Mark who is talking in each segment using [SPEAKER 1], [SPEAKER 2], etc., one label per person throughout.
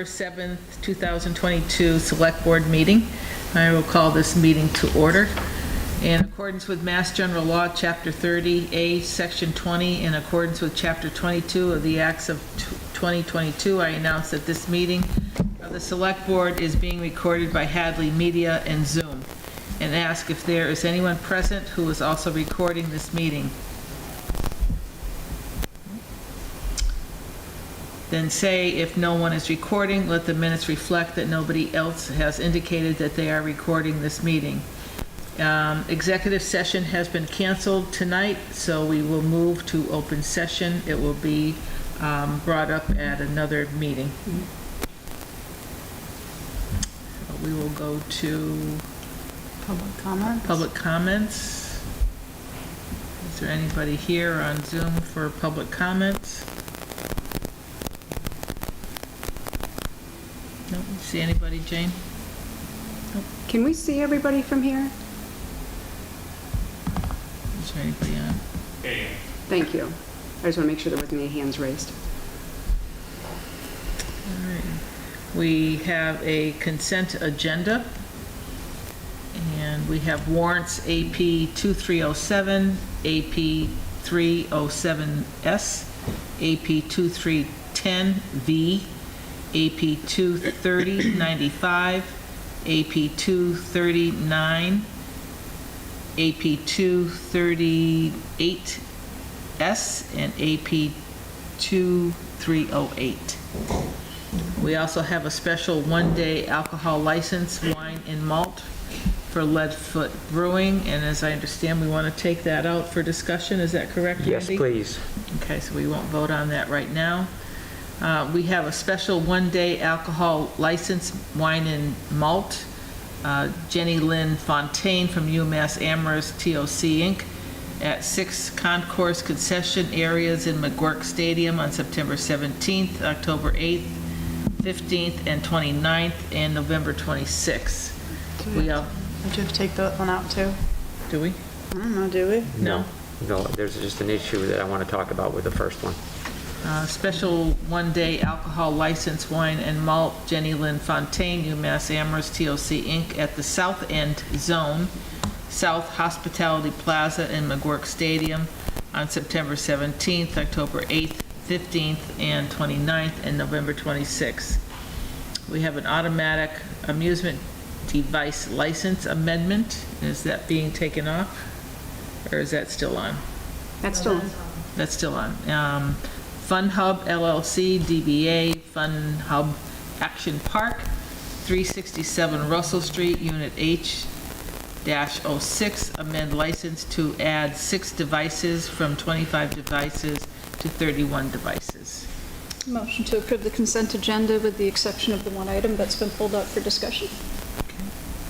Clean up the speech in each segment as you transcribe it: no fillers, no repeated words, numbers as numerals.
[SPEAKER 1] 7th, 2022 Select Board meeting. I will call this meeting to order. In accordance with Mass General Law, Chapter 30A, Section 20, in accordance with Chapter 22 of the Acts of 2022, I announce that this meeting of the Select Board is being recorded by Hadley Media and Zoom, and ask if there is anyone present who is also recording this meeting. Then say, if no one is recording, let the minutes reflect that nobody else has indicated that they are recording this meeting. Executive session has been canceled tonight, so we will move to open session. It will be brought up at another meeting. We will go to public comments. Is there anybody here on Zoom for public comments? No, see anybody, Jane?
[SPEAKER 2] Can we see everybody from here?
[SPEAKER 1] Is there anybody on?
[SPEAKER 2] Thank you. I just want to make sure there wasn't any hands raised.
[SPEAKER 1] All right. We have a consent agenda, and we have warrants AP 2307, AP 307S, AP 2310V, AP 23095, AP 239, AP 238S, and AP 2308. We also have a special one-day alcohol license, wine and malt, for Leadfoot Brewing, and as I understand, we want to take that out for discussion. Is that correct, Andy?
[SPEAKER 3] Yes, please.
[SPEAKER 1] Okay, so we won't vote on that right now. We have a special one-day alcohol license, wine and malt. Jenny Lynn Fontaine from UMass Amherst TOC Inc. at 6 Concourse Concession Areas in McGuirk Stadium on September 17th, October 8th, 15th, and 29th, and November 26th.
[SPEAKER 4] Do we have to take that one out too?
[SPEAKER 1] Do we?
[SPEAKER 4] I don't know, do we?
[SPEAKER 1] No.
[SPEAKER 3] No, there's just an issue that I want to talk about with the first one.
[SPEAKER 1] Special one-day alcohol license, wine and malt, Jenny Lynn Fontaine, UMass Amherst TOC Inc. at the South End Zone, South Hospitality Plaza in McGuirk Stadium on September 17th, October 8th, 15th, and 29th, and November 26th. We have an automatic amusement device license amendment. Is that being taken off? Or is that still on?
[SPEAKER 2] That's still,
[SPEAKER 1] That's still on. Fun Hub LLC, DBA Fun Hub Action Park, 367 Russell Street, Unit H-06, amend license to add 6 devices from 25 devices to 31 devices.
[SPEAKER 5] Motion to approve the consent agenda with the exception of the one item that's been pulled out for discussion.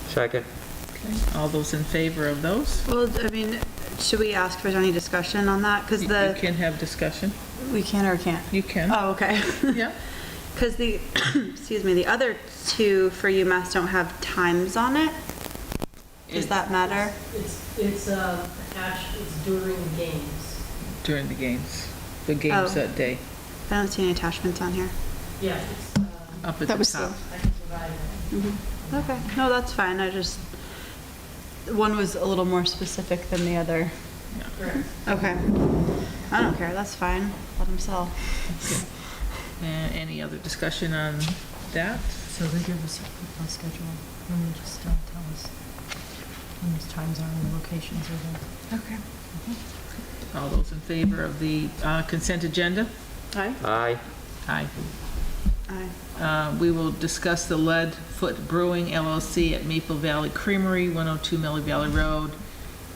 [SPEAKER 3] Second?
[SPEAKER 1] Okay. All those in favor of those?
[SPEAKER 4] Well, I mean, should we ask if there's any discussion on that? Because
[SPEAKER 1] You can have discussion.
[SPEAKER 4] we can or can't?
[SPEAKER 1] You can.
[SPEAKER 4] Oh, okay.
[SPEAKER 1] Yeah.
[SPEAKER 4] Because the, excuse me, the other two for UMass don't have times on it. Does that matter?
[SPEAKER 6] It's during the games.
[SPEAKER 1] During the games. The games
[SPEAKER 4] Oh.
[SPEAKER 1] that day.
[SPEAKER 4] I don't see any attachments on here.
[SPEAKER 6] Yeah, it's,
[SPEAKER 1] Up at
[SPEAKER 5] That
[SPEAKER 1] the
[SPEAKER 5] was
[SPEAKER 1] top.
[SPEAKER 6] I can provide it.
[SPEAKER 4] Okay, no, that's fine. I just, one was a little more specific than the other.
[SPEAKER 6] Correct.
[SPEAKER 4] Okay. I don't care, that's fine. Let them sell.
[SPEAKER 1] Any other discussion on that?
[SPEAKER 6] So they give us a schedule, and they just tell us when those times are and the locations are there.
[SPEAKER 4] Okay.
[SPEAKER 1] All those in favor of the consent agenda?
[SPEAKER 4] Aye?
[SPEAKER 3] Aye.
[SPEAKER 1] Aye.
[SPEAKER 4] Aye.
[SPEAKER 1] We will discuss the Leadfoot Brewing LLC at Maple Valley Creamery, 102 Millie Valley Road,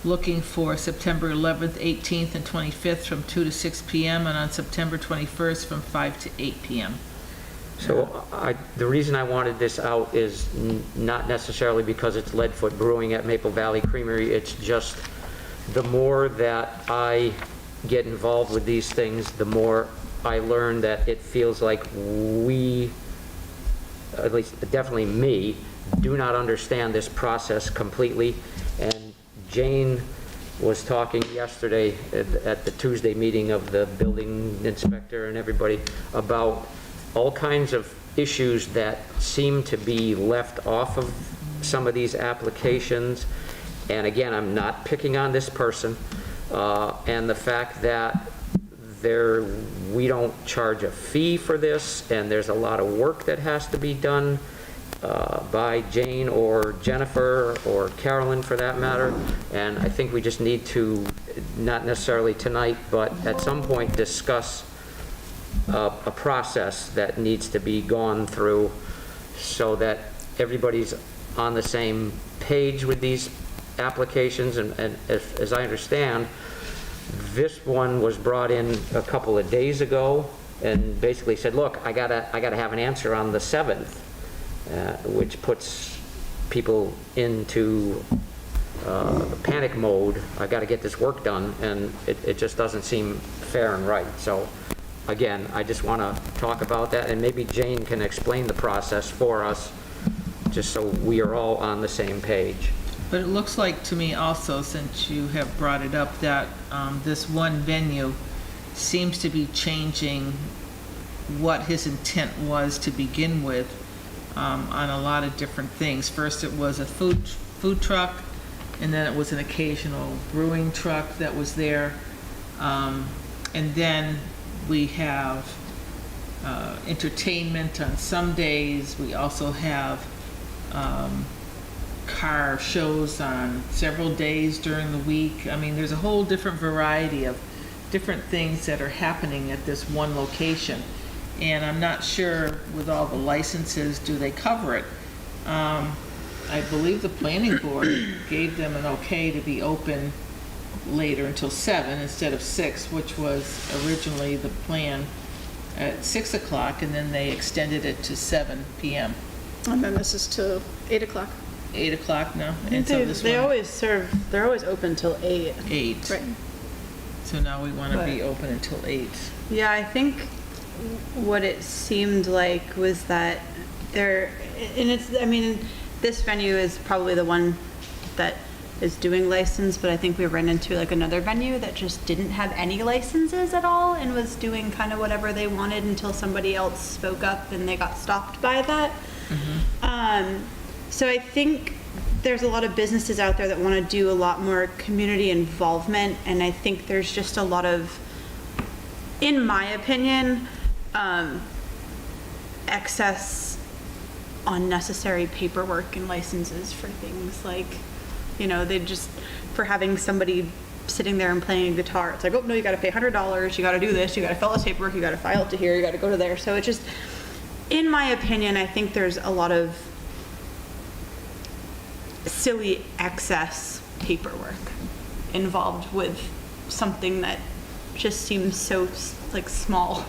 [SPEAKER 1] looking for September 11th, 18th, and 25th from 2 to 6 p.m. and on September 21st from 5 to 8 p.m.
[SPEAKER 3] So the reason I wanted this out is not necessarily because it's Leadfoot Brewing at Maple Valley Creamery. It's just the more that I get involved with these things, the more I learn that it feels like we, at least definitely me, do not understand this process completely. And Jane was talking yesterday at the Tuesday meeting of the building inspector and everybody about all kinds of issues that seem to be left off of some of these applications. And again, I'm not picking on this person, and the fact that we don't charge a fee for this, and there's a lot of work that has to be done by Jane or Jennifer or Carolyn for that matter. And I think we just need to, not necessarily tonight, but at some point discuss a process that needs to be gone through so that everybody's on the same page with these applications. And as I understand, this one was brought in a couple of days ago and basically said, look, I gotta have an answer on the 7th, which puts people into panic mode. I gotta get this work done, and it just doesn't seem fair and right. So again, I just want to talk about that, and maybe Jane can explain the process for us, just so we are all on the same page.
[SPEAKER 1] But it looks like to me also, since you have brought it up, that this one venue seems to be changing what his intent was to begin with on a lot of different things. First it was a food truck, and then it was an occasional brewing truck that was there. And then we have entertainment on some days. We also have car shows on several days during the week. I mean, there's a whole different variety of different things that are happening at this one location. And I'm not sure with all the licenses, do they cover it? I believe the planning board gave them an okay to be open later until 7 instead of 6, which was originally the plan at 6 o'clock, and then they extended it to 7 p.m.
[SPEAKER 5] And then this is to 8 o'clock.
[SPEAKER 1] 8 o'clock now. And so this
[SPEAKER 4] They
[SPEAKER 1] one,
[SPEAKER 4] always serve, they're always open till 8.
[SPEAKER 1] 8.
[SPEAKER 5] Right.
[SPEAKER 1] So now we want to be
[SPEAKER 4] But-
[SPEAKER 1] open until 8.
[SPEAKER 4] Yeah, I think what it seemed like was that there, and it's, I mean, this venue is probably the one that is doing license, but I think we ran into like another venue that just didn't have any licenses at all and was doing kind of whatever they wanted until somebody else spoke up and they got stopped by that. So I think there's a lot of businesses out there that want to do a lot more community involvement, and I think there's just a lot of, in my opinion, excess unnecessary paperwork and licenses for things like, you know, they just, for having somebody sitting there and playing a guitar, it's like, oh, no, you gotta pay $100, you gotta do this, you gotta fill this paperwork, you gotta file it to here, you gotta go to there. So it just, in my opinion, I think there's a lot of silly excess paperwork involved with something that just seems so like small.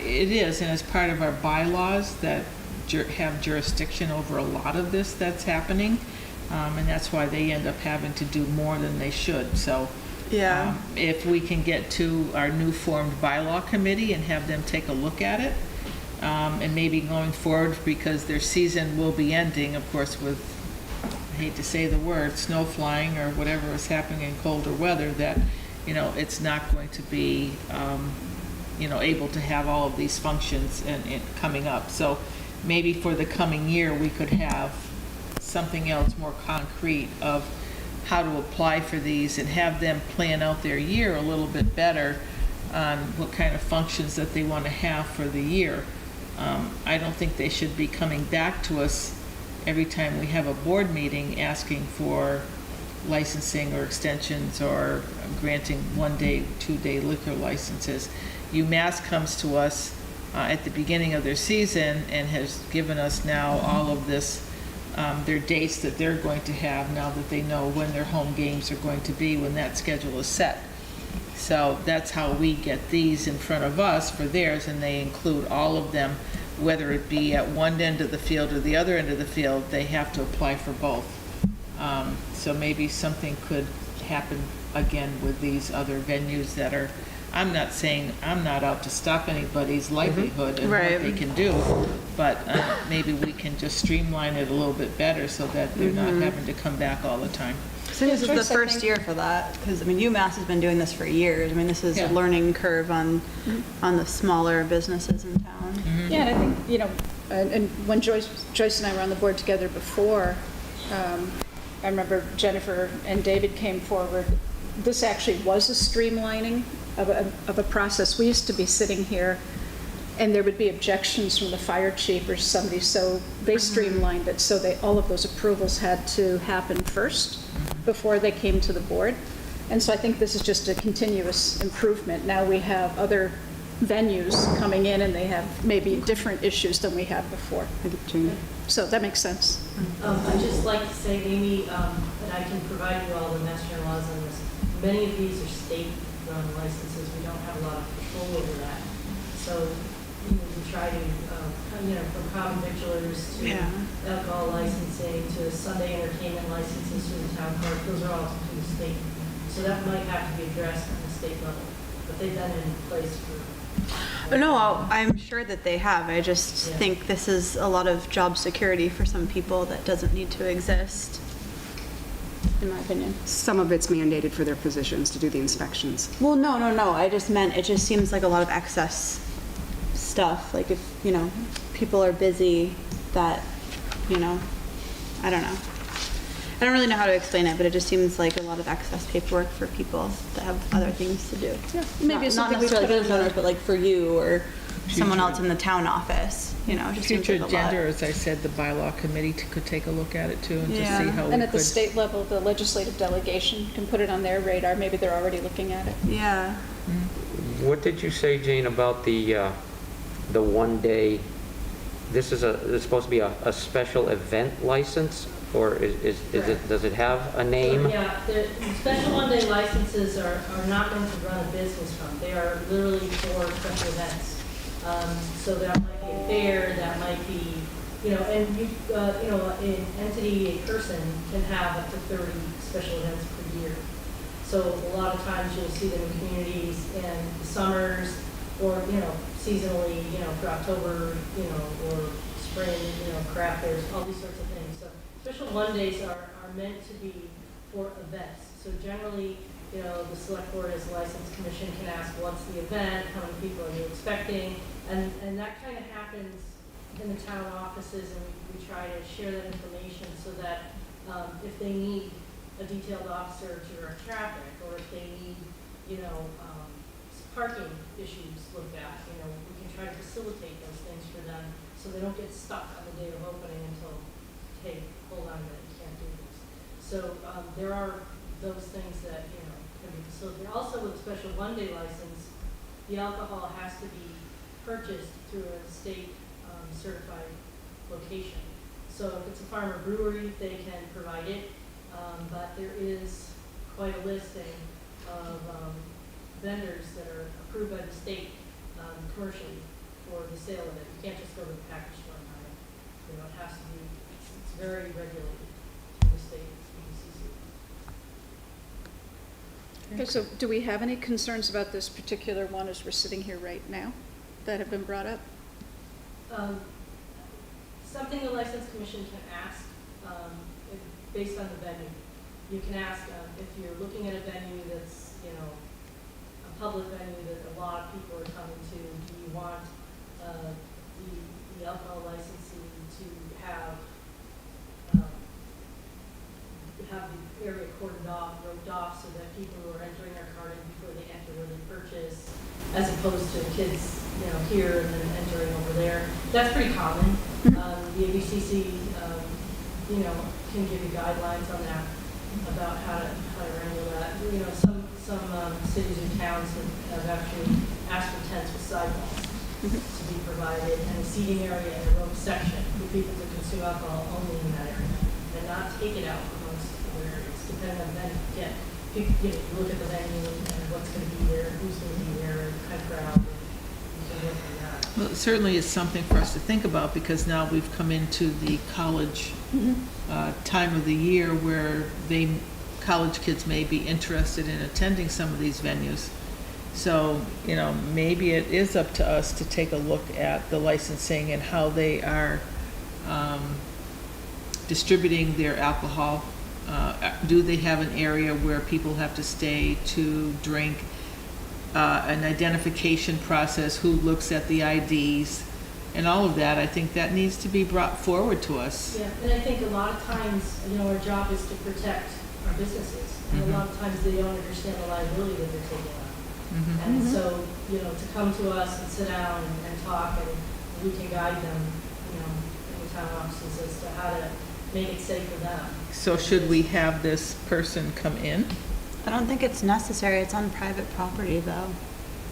[SPEAKER 1] It is, and it's part of our bylaws that have jurisdiction over a lot of this that's happening. And that's why they end up having to do more than they should. So
[SPEAKER 4] Yeah.
[SPEAKER 1] if we can get to our new formed bylaw committee and have them take a look at it, and maybe going forward, because their season will be ending, of course, with, I hate to say the word, snow flying or whatever is happening in colder weather, that, you know, it's not going to be, you know, able to have all of these functions and coming up. So maybe for the coming year, we could have something else more concrete of how to apply for these and have them plan out their year a little bit better on what kind of functions that they want to have for the year. I don't think they should be coming back to us every time we have a board meeting asking for licensing or extensions or granting 1-day, 2-day liquor licenses. UMass comes to us at the beginning of their season and has given us now all of this, their dates that they're going to have now that they know when their home games are going to be, when that schedule is set. So that's how we get these in front of us for theirs, and they include all of them, whether it be at one end of the field or the other end of the field, they have to apply for both. So maybe something could happen again with these other venues that are, I'm not saying, I'm not out to stop anybody's livelihood and what
[SPEAKER 4] Right.
[SPEAKER 1] they can do, but maybe we can just streamline it a little bit better so that they're not having to come back all the time.
[SPEAKER 4] So this is the
[SPEAKER 5] Joyce, I
[SPEAKER 4] first
[SPEAKER 5] think-
[SPEAKER 4] year for that, because, I mean, UMass has been doing this for years. I mean, this is
[SPEAKER 1] Yeah.
[SPEAKER 4] a learning curve on the smaller businesses in town.
[SPEAKER 5] Yeah, and I think, and when Joyce and I were on the board together before, I remember Jennifer and David came forward. This actually was a streamlining of a process. We used to be sitting here, and there would be objections from the fire chief or somebody, so they streamlined it, so all of those approvals had to happen first before they came to the board. And so I think this is just a continuous improvement. Now we have other venues coming in, and they have maybe different issues than we had before.
[SPEAKER 2] I think Jane.
[SPEAKER 5] So that makes sense.
[SPEAKER 7] I'd just like to say, Amy, that I can provide you all the master general laws on this. Many of these are state-run licenses. We don't have a lot of control over that. So, we try to, from common victulars to
[SPEAKER 4] Yeah.
[SPEAKER 7] alcohol licensing to Sunday entertainment licenses through the town clerk, those are all through the state. So that might have to be addressed on the state level, but they've been in place for.
[SPEAKER 4] No, I'm sure that they have. I just
[SPEAKER 7] Yeah.
[SPEAKER 4] think this is a lot of job security for some people that doesn't need to exist, in my opinion.
[SPEAKER 2] Some of it's mandated for their positions to do the inspections.
[SPEAKER 4] Well, no. I just meant, it just seems like a lot of excess stuff. Like if, people are busy that, I don't know. I don't really know how to explain it, but it just seems like a lot of excess paperwork for people that have other things to do.
[SPEAKER 5] Yeah, maybe it's
[SPEAKER 4] Not
[SPEAKER 5] something we
[SPEAKER 4] necessarily
[SPEAKER 5] put on
[SPEAKER 4] business owners, but like for you or someone
[SPEAKER 1] Future.
[SPEAKER 4] else in the town office, it just seems
[SPEAKER 1] Future
[SPEAKER 4] like a lot.
[SPEAKER 1] agenda, as I said, the bylaw committee could take a look at it too and just see
[SPEAKER 4] Yeah.
[SPEAKER 1] how we
[SPEAKER 5] And at the
[SPEAKER 1] could.
[SPEAKER 5] state level, the legislative delegation can put it on their radar. Maybe they're already looking at it.
[SPEAKER 4] Yeah.
[SPEAKER 3] What did you say, Jane, about the one-day, this is it's supposed to be a special event license? Or does it have a name?
[SPEAKER 7] Yeah, the special one-day licenses are not going to run a business from. They are literally for special events. So that might be a fair, that might be, and an entity, a person can have up to 30 special events per year. So a lot of times you'll see them in communities in the summers or, seasonally, for October, or spring, craft fairs, all these sorts of things. So special one-days are meant to be for events. So generally, the select board as a license commission can ask, what's the event, how many people are you expecting? And that kind of happens in the town offices, and we try to share that information so that if they need a detailed officer to direct traffic, or if they need, parking issues looked at, we can try to facilitate those things for them so they don't get stuck on the day of opening until, hey, hold on a minute, you can't do this. So there are those things that, can be facilitated. Also with a special one-day license, the alcohol has to be purchased through a state certified location. So if it's a farmer brewery, they can provide it, but there is quite a listing of vendors that are approved by the state commercially for the sale of it. You can't just go to the package store and buy it. It has to be, it's very regulated through the state EDCC.
[SPEAKER 5] Okay, so do we have any concerns about this particular one as we're sitting here right now that have been brought up?
[SPEAKER 7] Something the license commission can ask, based on the venue. You can ask if you're looking at a venue that's, a public venue that a lot of people are coming to, do you want the alcohol licensee to have the area cordoned off, roped off, so that people who are entering their cart before they enter where they purchase, as opposed to kids, here and then entering over there. That's pretty common. The ABCC, can give you guidelines on that, about how to handle that. Some cities and towns have actually asked for tents with sidewalks to be provided, and a seating area and a room section for people to consume alcohol only in that area, and not take it out for most other areas, depending on the venue. Again, you look at the venue and what's going to be there, who's going to be there, what kind of crowd, and you can look at that.
[SPEAKER 1] Well, it certainly is something for us to think about, because now we've come into the college time of the year where college kids may be interested in attending some of these venues. So, maybe it is up to us to take a look at the licensing and how they are distributing their alcohol do they have an area where people have to stay to drink? An identification process, who looks at the IDs, and all of that, I think that needs to be brought forward to us.
[SPEAKER 7] Yeah, and I think a lot of times, our job is to protect our businesses. And a lot of times they don't understand the liability that they're taking on. And so, to come to us and sit down and talk, and we can guide them, in the town offices as to how to make it safe for them.
[SPEAKER 1] So should we have this person come in?
[SPEAKER 4] I don't think it's necessary. It's on private property, though.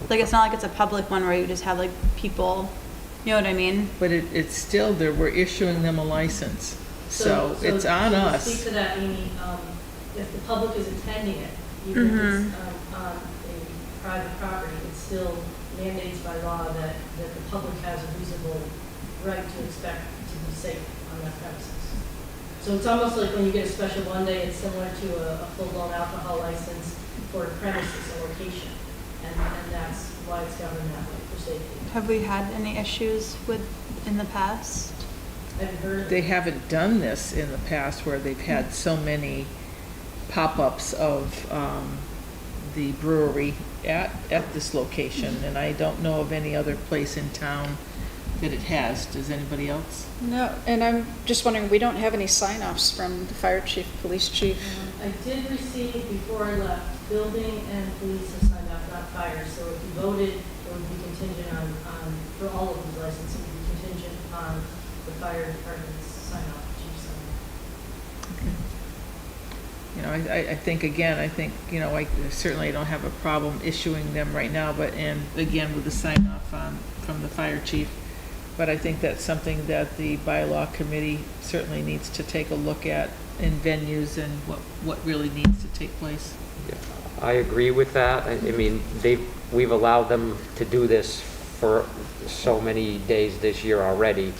[SPEAKER 4] Like, it's not like it's a public one where you just have, like, people, you know what I mean?
[SPEAKER 1] But it's still there, we're issuing them a license. So it's on
[SPEAKER 7] To
[SPEAKER 1] us.
[SPEAKER 7] speak to that, Amy, if the public is attending it, even if it's on a private property, it still mandates by law that the public has a reasonable right to expect to be safe on that premises. So it's almost like when you get a special one day, it's similar to a full-blown alcohol license for a premises, a location. And that's why it's governed that way, for safety.
[SPEAKER 4] Have we had any issues with, in the past?
[SPEAKER 7] I've heard.
[SPEAKER 1] They haven't done this in the past where they've had so many pop-ups of the brewery at this location, and I don't know of any other place in town that it has. Does anybody else?
[SPEAKER 5] No, and I'm just wondering, we don't have any sign-offs from the fire chief, police chief.
[SPEAKER 7] I did receive, before I left, building and police have signed off, not fire. So if you voted, it would be contingent on, for all of these licenses, it would be contingent on the fire department's sign off, chief sign off.
[SPEAKER 1] I think, again, I certainly don't have a problem issuing them right now, but, and again, with the sign off from the fire chief. But I think that's something that the bylaw committee certainly needs to take a look at in venues and what really needs to take place.
[SPEAKER 3] Yeah, I agree with that. I mean, we've allowed them to do this for so many days this year already.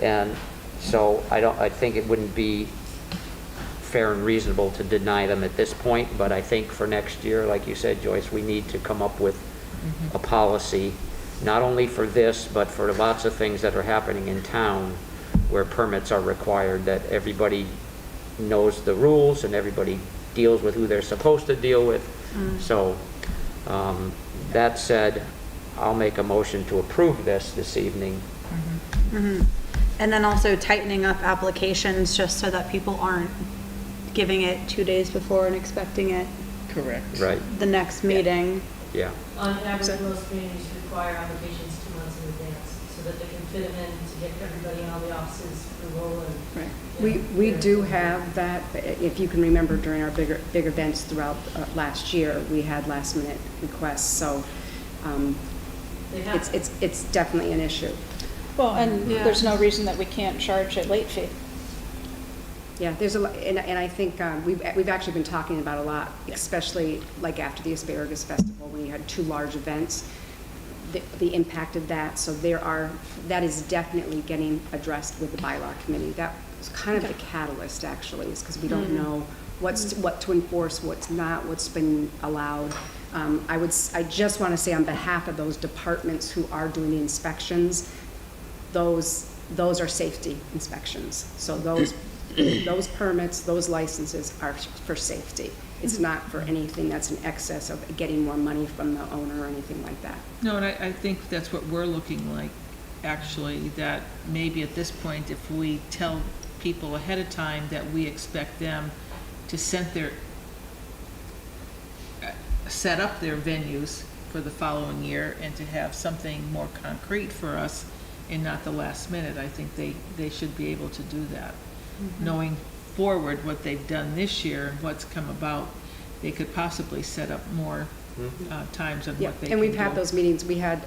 [SPEAKER 3] And so I think it wouldn't be fair and reasonable to deny them at this point, but I think for next year, like you said, Joyce, we need to come up with a policy, not only for this, but for lots of things that are happening in town where permits are required, that everybody knows the rules and everybody deals with who they're supposed to deal with. So, that said, I'll make a motion to approve this evening.
[SPEAKER 4] And then also tightening up applications just so that people aren't giving it 2 days before and expecting it
[SPEAKER 1] Correct.
[SPEAKER 3] Right,
[SPEAKER 4] the next meeting.
[SPEAKER 3] yeah.
[SPEAKER 7] On average, most communities require applications 2 months in advance so that they can fit them in to get everybody in all the offices approval and.
[SPEAKER 2] Right. We do have that, if you can remember during our big events throughout last year, we had last minute requests, so
[SPEAKER 7] They have.
[SPEAKER 2] it's definitely an issue.
[SPEAKER 5] Well, and
[SPEAKER 4] Yeah.
[SPEAKER 5] there's no reason that we can't charge a late fee.
[SPEAKER 2] Yeah, there's a lot, and I think we've actually been talking about a lot, especially like after the Asparagus Festival, when you had 2 large events, the impact of that. So that is definitely getting addressed with the bylaw committee. That was kind of the catalyst, actually, is because we don't know what to enforce, what's not, what's been allowed. I just want to say on behalf of those departments who are doing the inspections, those are safety inspections. So those permits, those licenses are for safety. It's not for anything that's in excess of getting more money from the owner or anything like that.
[SPEAKER 1] No, and I think that's what we're looking like, actually, that maybe at this point, if we tell people ahead of time that we expect them to set up their venues for the following year and to have something more concrete for us and not the last minute, I think they should be able to do that. Knowing forward what they've done this year and what's come about, they could possibly set up more times on
[SPEAKER 2] Yeah,
[SPEAKER 1] what they can
[SPEAKER 2] and
[SPEAKER 1] do.
[SPEAKER 2] we've had those meetings,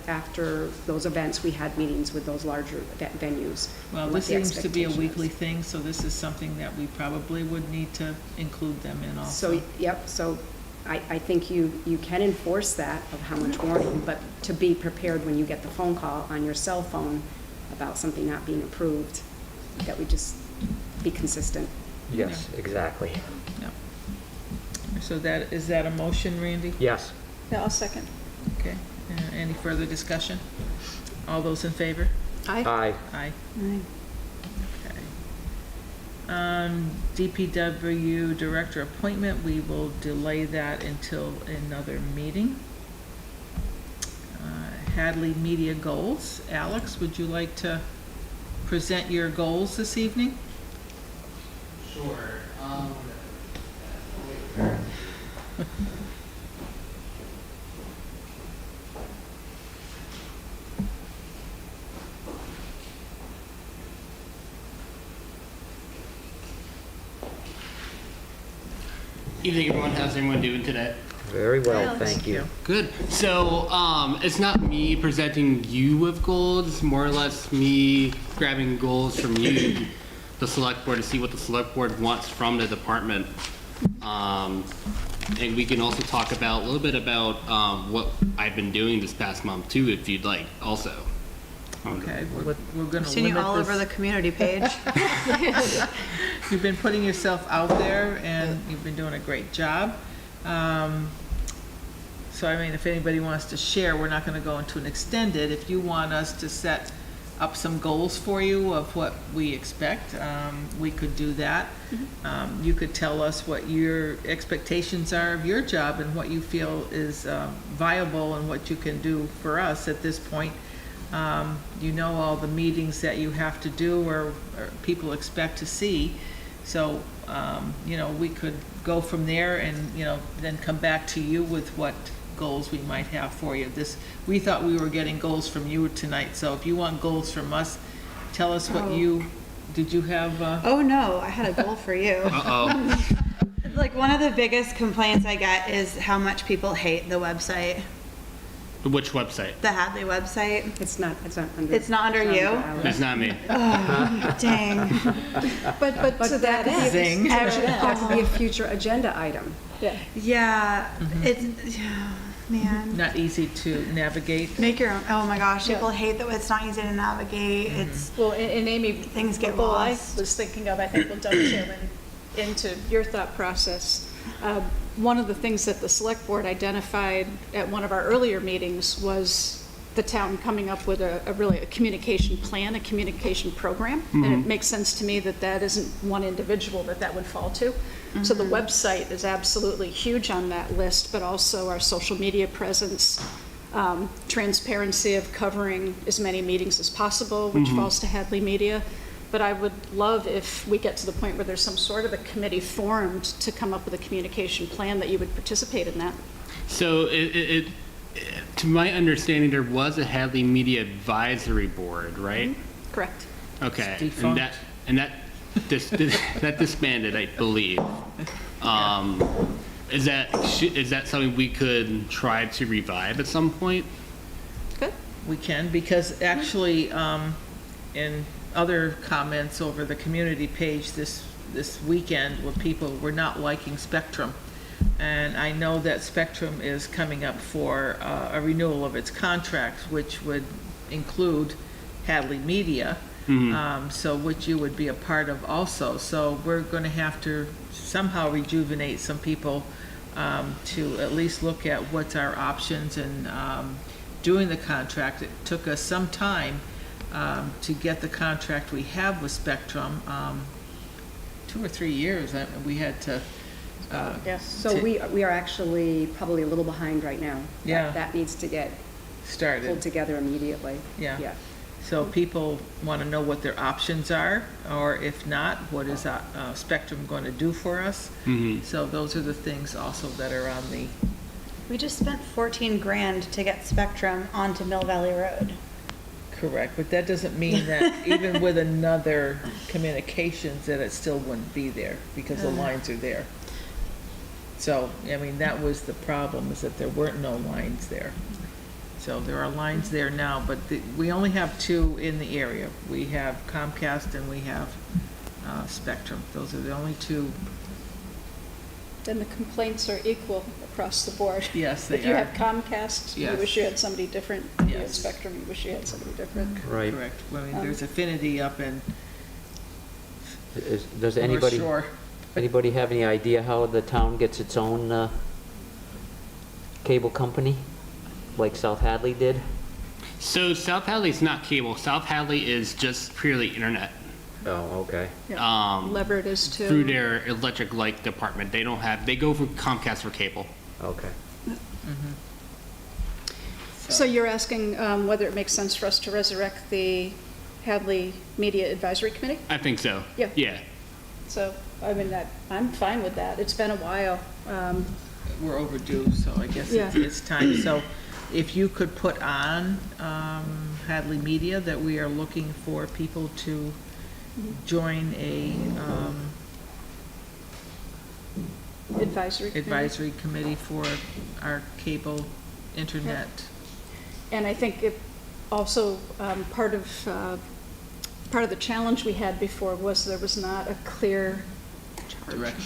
[SPEAKER 2] after those events, we had meetings with those larger venues.
[SPEAKER 1] Well,
[SPEAKER 2] what
[SPEAKER 1] this
[SPEAKER 2] the
[SPEAKER 1] seems to be a
[SPEAKER 2] expectation
[SPEAKER 1] weekly
[SPEAKER 2] is.
[SPEAKER 1] thing, so this is something that we probably would need to include them in also.
[SPEAKER 2] So, yep, so I think you can enforce that of how much warning, but to be prepared when you get the phone call on your cell phone about something not being approved, that we just be consistent.
[SPEAKER 3] Yes, exactly.
[SPEAKER 1] Yeah. So is that a motion, Randy?
[SPEAKER 3] Yes.
[SPEAKER 5] Yeah, I'll second.
[SPEAKER 1] Okay. Any further discussion? All those in favor?
[SPEAKER 3] Aye.
[SPEAKER 1] Aye.
[SPEAKER 4] Aye.
[SPEAKER 1] Okay. DPW director appointment, we will delay that until another meeting. Hadley Media goals. Alex, would you like to present your goals this evening?
[SPEAKER 8] Sure. Evening, everyone. How's everyone doing today?
[SPEAKER 3] Very well, thank you.
[SPEAKER 8] Good. So, it's not me presenting you with goals, it's more or less me grabbing goals from you, the select board, to see what the select board wants from the department. And we can also talk about a little bit about what I've been doing this past month too, if you'd like also.
[SPEAKER 1] Okay, we're gonna
[SPEAKER 4] Seen you
[SPEAKER 1] limit
[SPEAKER 4] all over the
[SPEAKER 1] this.
[SPEAKER 4] community page.
[SPEAKER 1] You've been putting yourself out there and you've been doing a great job. So I mean, if anybody wants to share, we're not gonna go into an extended. If you want us to set up some goals for you of what we expect, we could do that. You could tell us what your expectations are of your job and what you feel is viable and what you can do for us at this point. You know all the meetings that you have to do or people expect to see. So, you know, we could go from there and, you know, then come back to you with what goals we might have for you. We thought we were getting goals from you tonight, so if you want goals from us, tell us what did you have?
[SPEAKER 4] Oh no, I had a goal for you.
[SPEAKER 8] Uh-oh.
[SPEAKER 4] Like one of the biggest complaints I get is how much people hate the website,
[SPEAKER 8] Which website?
[SPEAKER 4] the Hadley website.
[SPEAKER 2] It's not under.
[SPEAKER 4] It's not under you?
[SPEAKER 2] ours.
[SPEAKER 8] It's not me.
[SPEAKER 4] Dang.
[SPEAKER 5] But to that end.
[SPEAKER 1] Zing.
[SPEAKER 2] Actually, that could be a future agenda item.
[SPEAKER 5] Yeah.
[SPEAKER 4] Yeah, man.
[SPEAKER 1] Not easy to navigate.
[SPEAKER 4] Make your own. Oh my gosh,
[SPEAKER 5] Yeah.
[SPEAKER 4] people hate that it's not easy to navigate. It's
[SPEAKER 5] Well, and Amy,
[SPEAKER 4] Things get
[SPEAKER 5] the goal I
[SPEAKER 4] lost.
[SPEAKER 5] was thinking of, I think will dovetail into your thought process. One of the things that the select board identified at one of our earlier meetings was the town coming up with a communication plan, a communication program. And it makes sense to me that that isn't one individual that would fall to. So the website is absolutely huge on that list, but also our social media presence, transparency of covering as many meetings as possible, which falls to Hadley Media. But I would love if we get to the point where there's some sort of a committee formed to come up with a communication plan that you would participate in that.
[SPEAKER 8] So to my understanding, there was a Hadley Media Advisory Board, right?
[SPEAKER 5] Correct.
[SPEAKER 8] Okay.
[SPEAKER 1] It's defunct.
[SPEAKER 8] That disbanded, I believe. Is that something we could try to revive at some point?
[SPEAKER 5] Good.
[SPEAKER 1] We can, because actually, in other comments over the community page this weekend, where people were not liking Spectrum. And I know that Spectrum is coming up for a renewal of its contract, which would include Hadley Media, so which you would be a part of also. So we're going to have to somehow rejuvenate some people to at least look at what's our options and doing the contract. It took us some time to get the contract we have with Spectrum, 2 or 3 years. We had to.
[SPEAKER 5] Yes.
[SPEAKER 2] So we are actually probably a little behind right now.
[SPEAKER 1] Yeah.
[SPEAKER 2] That needs to get
[SPEAKER 1] Started.
[SPEAKER 2] pulled together immediately.
[SPEAKER 1] Yeah.
[SPEAKER 2] Yeah.
[SPEAKER 1] So people want to know what their options are, or if not, what is Spectrum going to do for us? So those are the things also that are on the,
[SPEAKER 4] We just spent 14 grand to get Spectrum onto Mill Valley Road.
[SPEAKER 1] correct, but that doesn't mean that even with another communications, that it still wouldn't be there, because the lines are there. So, I mean, that was the problem, is that there weren't no lines there. So there are lines there now, but we only have 2 in the area. We have Comcast and we have Spectrum. Those are the only 2.
[SPEAKER 5] Then the complaints are equal across the board.
[SPEAKER 1] Yes, they
[SPEAKER 5] If you
[SPEAKER 1] are.
[SPEAKER 5] have Comcast, you
[SPEAKER 1] Yes.
[SPEAKER 5] wish you had somebody different. If you have
[SPEAKER 1] Yes.
[SPEAKER 5] Spectrum, you wish you had somebody different.
[SPEAKER 3] Right.
[SPEAKER 1] Correct. I mean, there's Affinity up in
[SPEAKER 3] Does
[SPEAKER 1] North
[SPEAKER 3] anybody
[SPEAKER 1] Shore.
[SPEAKER 3] have any idea how the town gets its own cable company, like South Hadley did?
[SPEAKER 8] So South Hadley is not cable. South Hadley is just purely internet.
[SPEAKER 3] Oh, okay.
[SPEAKER 5] Yeah. Leverett is too.
[SPEAKER 8] through their electric light department. They don't have, they go for Comcast for cable.
[SPEAKER 3] Okay.
[SPEAKER 5] So you're asking whether it makes sense for us to resurrect the Hadley Media Advisory Committee?
[SPEAKER 8] I think so.
[SPEAKER 5] Yeah.
[SPEAKER 8] Yeah.
[SPEAKER 5] So, I mean, I'm fine with that. It's been a while.
[SPEAKER 1] We're overdue, so I guess
[SPEAKER 5] Yeah.
[SPEAKER 1] it's time. So if you could put on Hadley Media that we are looking for people to join a
[SPEAKER 5] Advisory Committee.
[SPEAKER 1] advisory committee for our cable internet.
[SPEAKER 5] And I think it also, part of the challenge we had before was there was not a clear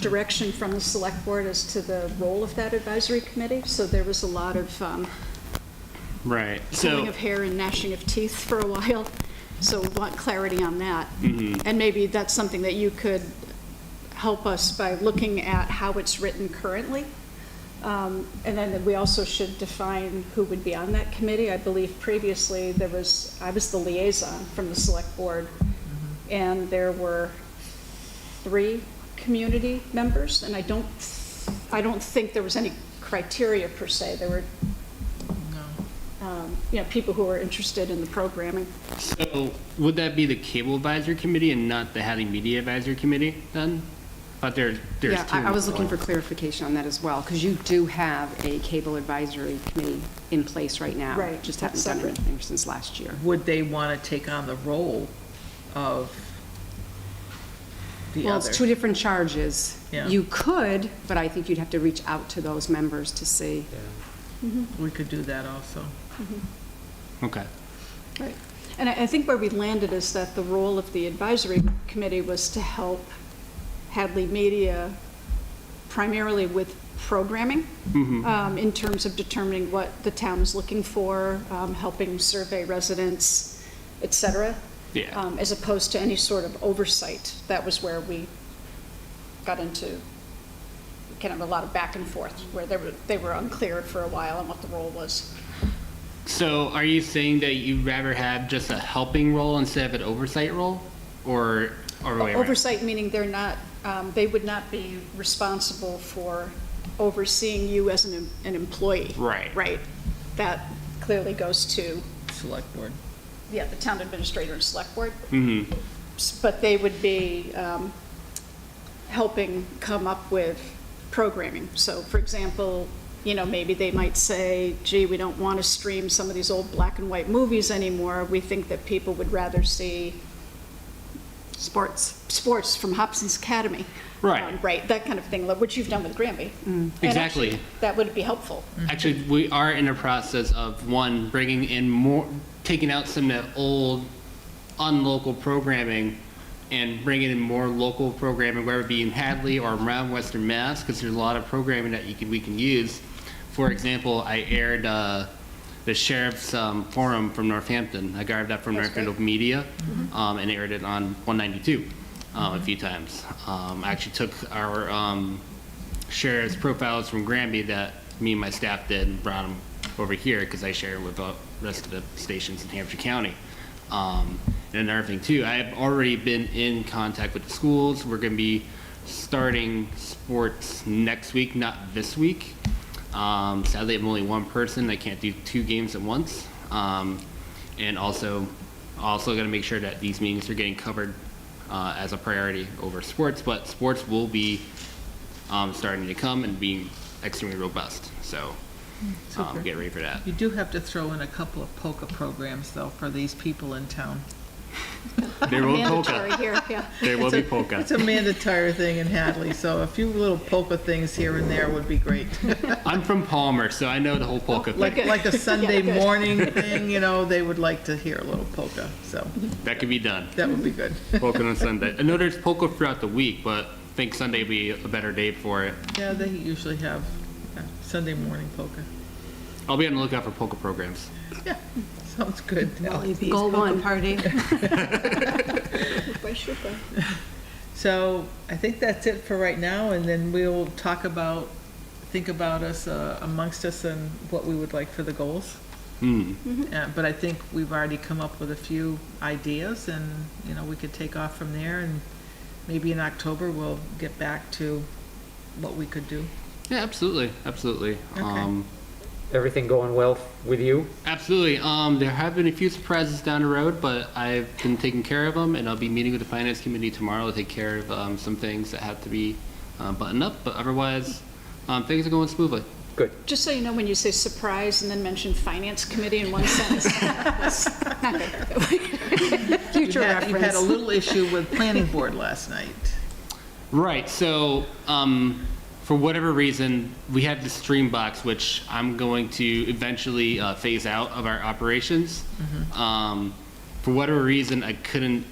[SPEAKER 5] direction from the select board as to the role of that advisory committee. So there was a lot of
[SPEAKER 8] Right.
[SPEAKER 5] pulling
[SPEAKER 8] So,
[SPEAKER 5] of hair and gnashing of teeth for a while. So we want clarity on that. And maybe that's something that you could help us by looking at how it's written currently. And then we also should define who would be on that committee. I believe previously I was the liaison from the select board, and there were 3 community members, and I don't think there was any criteria per se. There were, people who were interested in the programming.
[SPEAKER 8] so would that be the cable advisory committee and not the Hadley Media Advisory Committee then? But there's
[SPEAKER 2] Yeah,
[SPEAKER 8] two.
[SPEAKER 2] I was looking for clarification on that as well, because you do have a cable advisory committee in place right now.
[SPEAKER 5] Right,
[SPEAKER 2] Just haven't
[SPEAKER 5] that's
[SPEAKER 2] done
[SPEAKER 5] separate.
[SPEAKER 2] anything since last year.
[SPEAKER 1] Would they want to take on the role of the
[SPEAKER 2] Well,
[SPEAKER 1] other?
[SPEAKER 2] it's 2 different charges.
[SPEAKER 1] Yeah.
[SPEAKER 2] You could, but I think you'd have to reach out to those members to see.
[SPEAKER 1] We could do that also.
[SPEAKER 8] Okay.
[SPEAKER 5] Right. And I think where we landed is that the role of the advisory committee was to help Hadley Media primarily with programming, in terms of determining what the town is looking for, helping survey residents, et cetera,
[SPEAKER 8] Yeah.
[SPEAKER 5] as opposed to any sort of oversight. That was where we got into kind of a lot of back and forth, where they were unclear for a while on what the role was.
[SPEAKER 8] So are you saying that you'd rather have just a helping role instead of an oversight role? Or wait, wait.
[SPEAKER 5] Oversight meaning they're not, they would not be responsible for overseeing you as an employee.
[SPEAKER 8] Right.
[SPEAKER 5] Right. That clearly goes to,
[SPEAKER 1] Select board.
[SPEAKER 5] the town administrator and select board.
[SPEAKER 8] Mm-hmm.
[SPEAKER 5] But they would be helping come up with programming. So, for example, maybe they might say, gee, we don't want to stream some of these old black and white movies anymore. We think that people would rather see sports from Hobson's Academy.
[SPEAKER 8] Right.
[SPEAKER 5] Right, that kind of thing, which you've done with Granby. And
[SPEAKER 8] Exactly.
[SPEAKER 5] actually, that would be helpful.
[SPEAKER 8] Actually, we are in the process of, bringing in more, taking out some of the old, unlocal programming and bringing in more local programming, whether it be in Hadley or around Western Mass, because there's a lot of programming that we can use. For example, I aired the Sheriff's Forum from Northampton. I grabbed that from
[SPEAKER 5] That's
[SPEAKER 8] Northfield
[SPEAKER 5] great.
[SPEAKER 8] Media and aired it on 192 a few times. I actually took our sheriff's profiles from Granby that me and my staff did and brought them over here because I share with the rest of the stations in Hampshire County. And another thing too, I have already been in contact with the schools. We're going to be starting sports next week, not this week. Sadly, I'm only one person. I can't do 2 games at once. And also going to make sure that these meetings are getting covered as a priority over sports. But sports will be starting to come and being extremely robust. So
[SPEAKER 1] Super.
[SPEAKER 8] get ready for that.
[SPEAKER 1] You do have to throw in a couple of polka programs, though, for these people in town.
[SPEAKER 8] There will be
[SPEAKER 5] Mandatory
[SPEAKER 8] polka.
[SPEAKER 5] here, yeah.
[SPEAKER 8] There will be polka.
[SPEAKER 1] It's a mandatory thing in Hadley, so a few little polka things here and there would be great.
[SPEAKER 8] I'm from Palmer, so I know the whole polka thing.
[SPEAKER 1] Like a Sunday
[SPEAKER 5] good.
[SPEAKER 1] morning thing, they would like to hear a little polka, so
[SPEAKER 8] That could be done.
[SPEAKER 1] that would be good.
[SPEAKER 8] Polka on Sunday. I know there's polka throughout the week, but I think Sunday would be a better day for it.
[SPEAKER 1] Yeah, they usually have Sunday morning polka.
[SPEAKER 8] I'll be on the lookout for polka programs.
[SPEAKER 1] Yeah, sounds good.
[SPEAKER 2] Goal 1.
[SPEAKER 6] Party.
[SPEAKER 5] Why should they?
[SPEAKER 1] So I think that's it for right now, and then we'll think about us amongst us and what we would like for the goals. But I think we've already come up with a few ideas, and, you know, we could take off from there, and maybe in October, we'll get back to what we could do.
[SPEAKER 8] Yeah, absolutely, absolutely.
[SPEAKER 1] Okay.
[SPEAKER 3] Everything going well with you?
[SPEAKER 8] Absolutely. There have been a few surprises down the road, but I've been taking care of them, and I'll be meeting with the finance committee tomorrow to take care of some things that have to be buttoned up. But otherwise, things are going smoothly.
[SPEAKER 3] Good.
[SPEAKER 5] Just so you know, when you say surprise and then mention finance committee in one sentence, that's not good.
[SPEAKER 2] Future
[SPEAKER 1] You had a
[SPEAKER 2] reference.
[SPEAKER 1] little issue with planning board last night.
[SPEAKER 8] Right. So, for whatever reason, we had the stream box, which I'm going to eventually phase out of our operations. For whatever reason, I couldn't.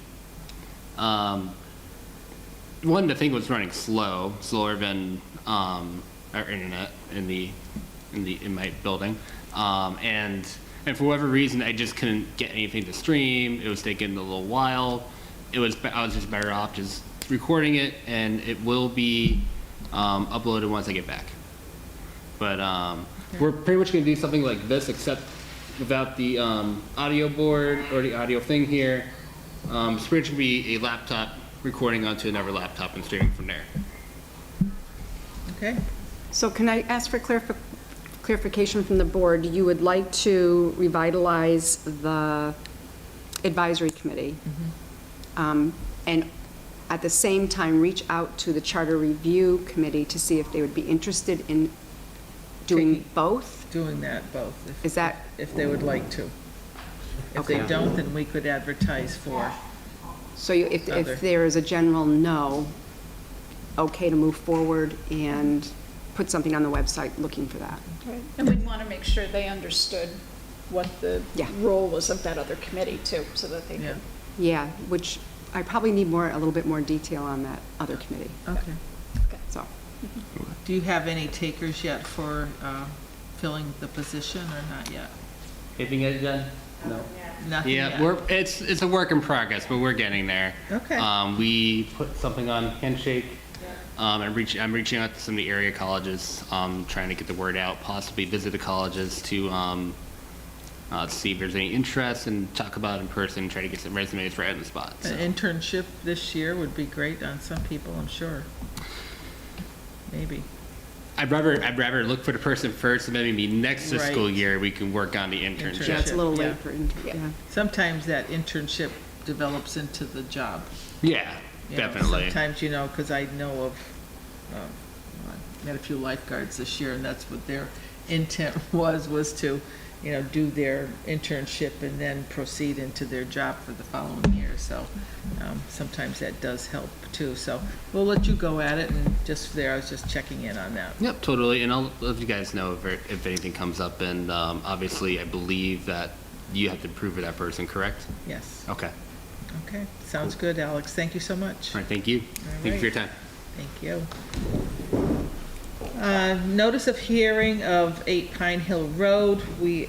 [SPEAKER 8] One, the thing was running slower than our internet in my building, and for whatever reason, I just couldn't get anything to stream. It was taking a little while. I was just better off just recording it, and it will be uploaded once I get back. But we're pretty much going to do something like this, except without the audio board or the audio thing here. It's pretty much going to be a laptop recording onto another laptop and streaming from there.
[SPEAKER 1] Okay?
[SPEAKER 2] So can I ask for clarification from the board? You would like to revitalize the advisory committee, and at the same time, reach out to the charter review committee to see if they would be interested in doing
[SPEAKER 1] Taking-
[SPEAKER 2] both?
[SPEAKER 1] Doing that both,
[SPEAKER 2] Is that,
[SPEAKER 1] if they would like to. If they
[SPEAKER 2] Okay.
[SPEAKER 1] don't, then we could advertise for,
[SPEAKER 2] so
[SPEAKER 1] Other.
[SPEAKER 2] if there is a general no, okay to move forward and put something on the website looking for that?
[SPEAKER 5] And we'd want to make sure they understood what the
[SPEAKER 2] Yeah.
[SPEAKER 5] role was of that other committee too, so that they
[SPEAKER 1] yeah,
[SPEAKER 5] could.
[SPEAKER 2] Yeah, which I probably need a little bit more detail on that other committee,
[SPEAKER 1] okay.
[SPEAKER 2] so.
[SPEAKER 1] Do you have any takers yet for filling the position, or not yet?
[SPEAKER 8] Anything yet done? No.
[SPEAKER 1] Nothing yet?
[SPEAKER 8] Yeah, it's a work in progress, but we're getting there.
[SPEAKER 1] Okay.
[SPEAKER 8] We put something on Handshake. I'm reaching out to some of the area colleges, trying to get the word out, possibly visit the colleges to see if there's any interest and talk about it in person, try to get some resumes right on the spot. So.
[SPEAKER 1] An internship this year would be great on some people, I'm sure. Maybe.
[SPEAKER 8] I'd rather look for the person first, and then maybe next fiscal
[SPEAKER 1] Right.
[SPEAKER 8] year we can work on the internship.
[SPEAKER 2] Yeah, it's a little
[SPEAKER 1] Yeah.
[SPEAKER 2] late for, yeah.
[SPEAKER 1] Sometimes that internship develops into the job.
[SPEAKER 8] Yeah,
[SPEAKER 1] You know,
[SPEAKER 8] definitely.
[SPEAKER 1] Sometimes, you know, because I know of, I met a few lifeguards this year, and that's what their intent was to, you know, do their internship and then proceed into their job for the following year. So sometimes that does help too. So we'll let you go at it, and just there, I was just checking in on that.
[SPEAKER 8] Yep, totally. And I'll let you guys know if anything comes up. And obviously, I believe that you have to prove for that person, correct?
[SPEAKER 1] Yes.
[SPEAKER 8] Okay.
[SPEAKER 1] Okay. Sounds good, Alex. Thank you so much.
[SPEAKER 8] All right. Thank you. Thank you for your time.
[SPEAKER 1] Thank you. Notice of hearing of 8 Pine Hill Road. We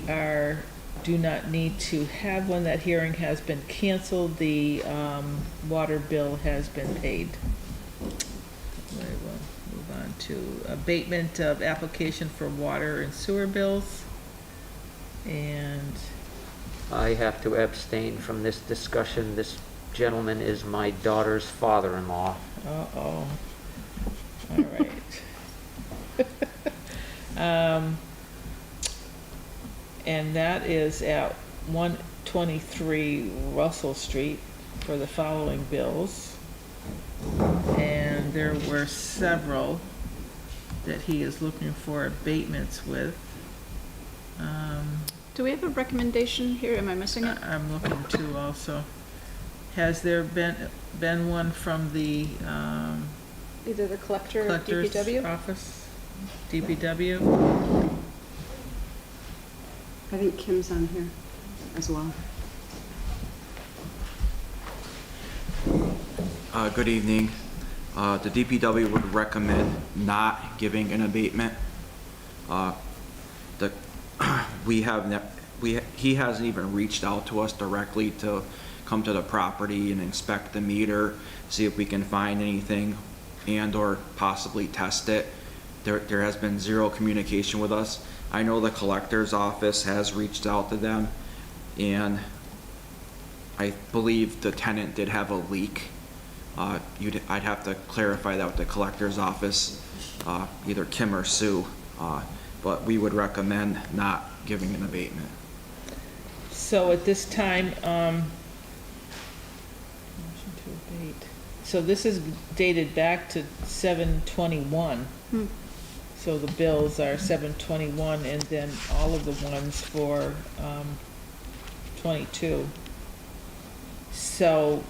[SPEAKER 1] do not need to have one. That hearing has been canceled. The water bill has been paid. We will move on to abatement of application for water and sewer bills. And,
[SPEAKER 3] I have to abstain from this discussion. This gentleman is my daughter's father-in-law.
[SPEAKER 1] uh-oh. All right. And that is at 123 Russell Street for the following bills. And there were several that he is looking for abatements with.
[SPEAKER 5] Do we have a recommendation here? Am I missing it?
[SPEAKER 1] I'm looking to also. Has there been one from the
[SPEAKER 5] Either the collector or
[SPEAKER 1] collector's
[SPEAKER 5] DPW?
[SPEAKER 1] office? DPW?
[SPEAKER 2] I think Kim's on here as well.
[SPEAKER 9] Good evening. The DPW would recommend not giving an abatement. He hasn't even reached out to us directly to come to the property and inspect the meter, see if we can find anything and/or possibly test it. there has been zero communication with us. I know the collector's office has reached out to them, and I believe the tenant did have a leak. I'd have to clarify that with the collector's office, either Kim or Sue, but we would recommend not giving an abatement.
[SPEAKER 1] So at this time, motion to abate. So this is dated back to 7/21. So the bills are 7/21, and then all of the ones for 22. So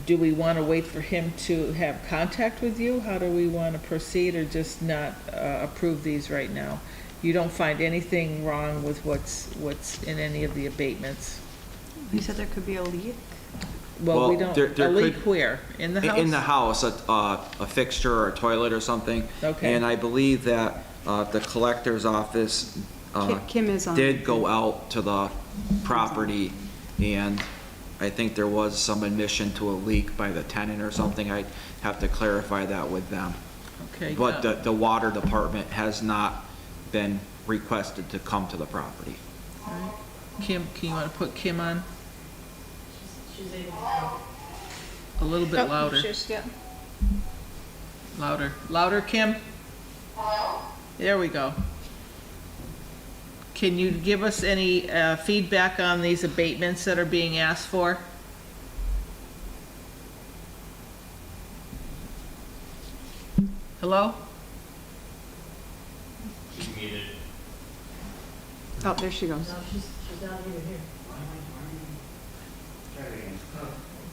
[SPEAKER 1] do we want to wait for him to have contact with you? How do we want to proceed, or just not approve these right now? You don't find anything wrong with what's in any of the abatements?
[SPEAKER 4] You said there could be a leak?
[SPEAKER 1] Well, we
[SPEAKER 9] Well,
[SPEAKER 1] don't,
[SPEAKER 9] there
[SPEAKER 1] a leak
[SPEAKER 9] could-
[SPEAKER 1] where? In the house?
[SPEAKER 9] In the house, a fixture or a toilet or something.
[SPEAKER 1] Okay.
[SPEAKER 9] And I believe that the collector's office
[SPEAKER 2] Kim is on.
[SPEAKER 9] did go out to the property, and I think there was some admission to a leak by the tenant or something. I'd have to clarify that with them.
[SPEAKER 1] Okay.
[SPEAKER 9] But the water department has not been requested to come to the property.
[SPEAKER 1] all right. Kim, can you want to put Kim on?
[SPEAKER 7] She's able to.
[SPEAKER 1] A little bit
[SPEAKER 5] Oh,
[SPEAKER 1] louder,
[SPEAKER 5] yeah.
[SPEAKER 1] louder. Louder, Kim? There we go. Can you give us any feedback on these abatements that are being asked for? Hello?
[SPEAKER 2] Oh, there she goes.
[SPEAKER 7] No, she's not even here.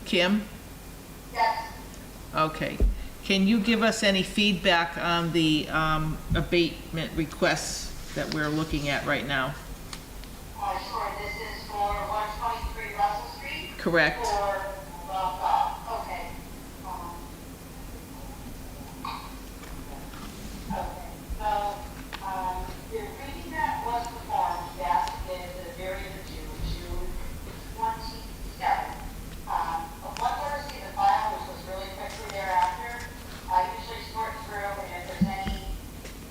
[SPEAKER 1] Kim? Yes. Okay. Can you give us any feedback on the abatement requests that we're looking at right now?
[SPEAKER 10] Sure, this is for 123 Russell Street?
[SPEAKER 1] Correct.
[SPEAKER 10] Or, okay. Okay, so, the reading that was performed, yes, is the very end of June 27th. Once I received the file, which was really quickly thereafter, I usually sort through, and if there's any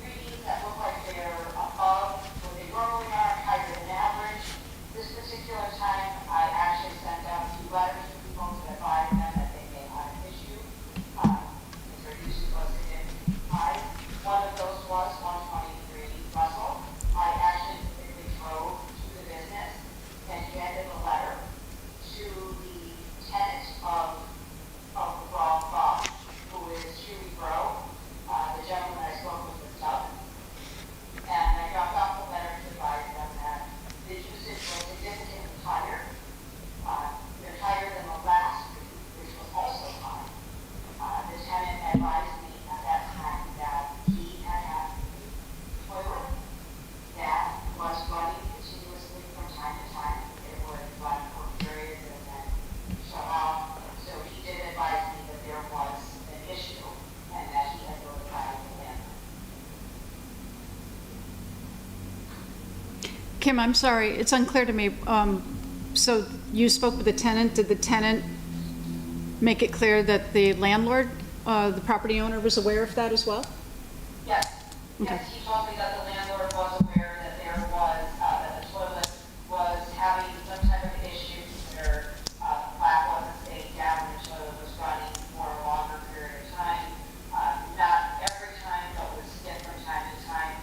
[SPEAKER 10] readings that look like they're above what they normally are, higher than average, this particular time, I actually sent out 2 letters to people to advise them that they may have an issue. Because they're usually listed in high. One of those was 123 Russell. I actually physically drove to the business and handed a letter to the tenant of the Roth Bar, who is Chewy Bro, the gentleman I spoke with Doug. And I dropped off a letter to advise them that the usage was significantly higher. They're higher than the last week, which was also high. The tenant advised me at that time that he had a toilet that was running continuously from time to time. It would run for periods and then shut off. So he did advise me that there was an issue and that he had notified the landlord.
[SPEAKER 5] Kim, I'm sorry, it's unclear to me. So you spoke with the tenant. Did the tenant make it clear that the landlord, the property owner, was aware of that as well?
[SPEAKER 10] Yes,
[SPEAKER 5] Okay.
[SPEAKER 10] yes, he told me that the landlord was aware that there was, that the toilet was having some type of issue, where, the flap wasn't staying down, the toilet was running for a longer period of time. Not every time, but was stiff from time to time.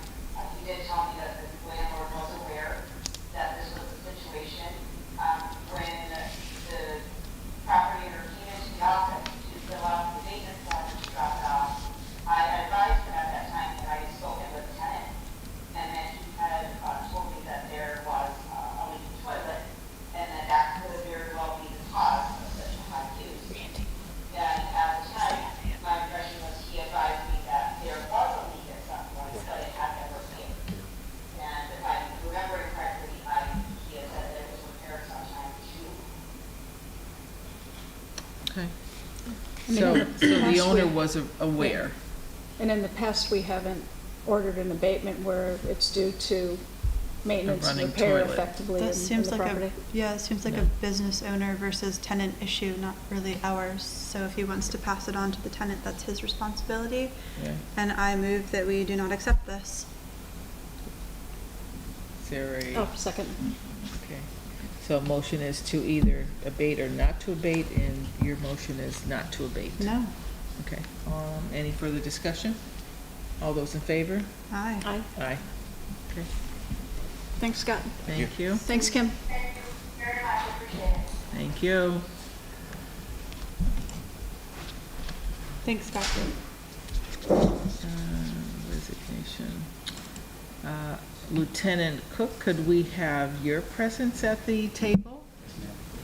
[SPEAKER 10] He did tell me that the landlord was aware that this was the situation. When the property owner came into the office to fill out the maintenance form to drop it off, I advised him at that time that I had spoken with the tenant, and that he had told me that there was a leaking toilet, and that could very well be the cause of such a high use. And at the time, my impression was he advised me that there was a leak at some point, but it had never failed. And if I'm remembering correctly, he had said that it was repaired sometime in June.
[SPEAKER 1] Okay.
[SPEAKER 5] mean,
[SPEAKER 1] So,
[SPEAKER 5] in the
[SPEAKER 1] so the
[SPEAKER 5] past
[SPEAKER 1] owner
[SPEAKER 5] we-
[SPEAKER 1] was aware?
[SPEAKER 5] And in the past, we haven't ordered an abatement where it's due to maintenance and
[SPEAKER 1] running
[SPEAKER 5] repair
[SPEAKER 1] toilet.
[SPEAKER 5] effectively in
[SPEAKER 4] That
[SPEAKER 5] in
[SPEAKER 4] seems
[SPEAKER 5] the
[SPEAKER 4] like
[SPEAKER 5] property.
[SPEAKER 4] yeah, it seems like
[SPEAKER 1] Yeah.
[SPEAKER 4] a business owner versus tenant issue, not really ours. So if he wants to pass it on to the tenant, that's his responsibility.
[SPEAKER 1] Yeah.
[SPEAKER 4] And I move that we do not accept this.
[SPEAKER 1] Is there a?
[SPEAKER 5] Oh, second.
[SPEAKER 1] Okay, so motion is to either abate or not to abate, and your motion is not to abate?
[SPEAKER 4] No.
[SPEAKER 1] Okay, any further discussion? All those in favor?
[SPEAKER 4] Aye.
[SPEAKER 5] Aye.
[SPEAKER 1] Aye. Okay,
[SPEAKER 5] Thanks, Scott.
[SPEAKER 1] thank you,
[SPEAKER 5] Thanks, Kim.
[SPEAKER 10] Thank you very much, appreciate it.
[SPEAKER 1] thank you.
[SPEAKER 4] Thanks, Scott.
[SPEAKER 1] Resignation. Lieutenant Cook, could we have your presence at the table?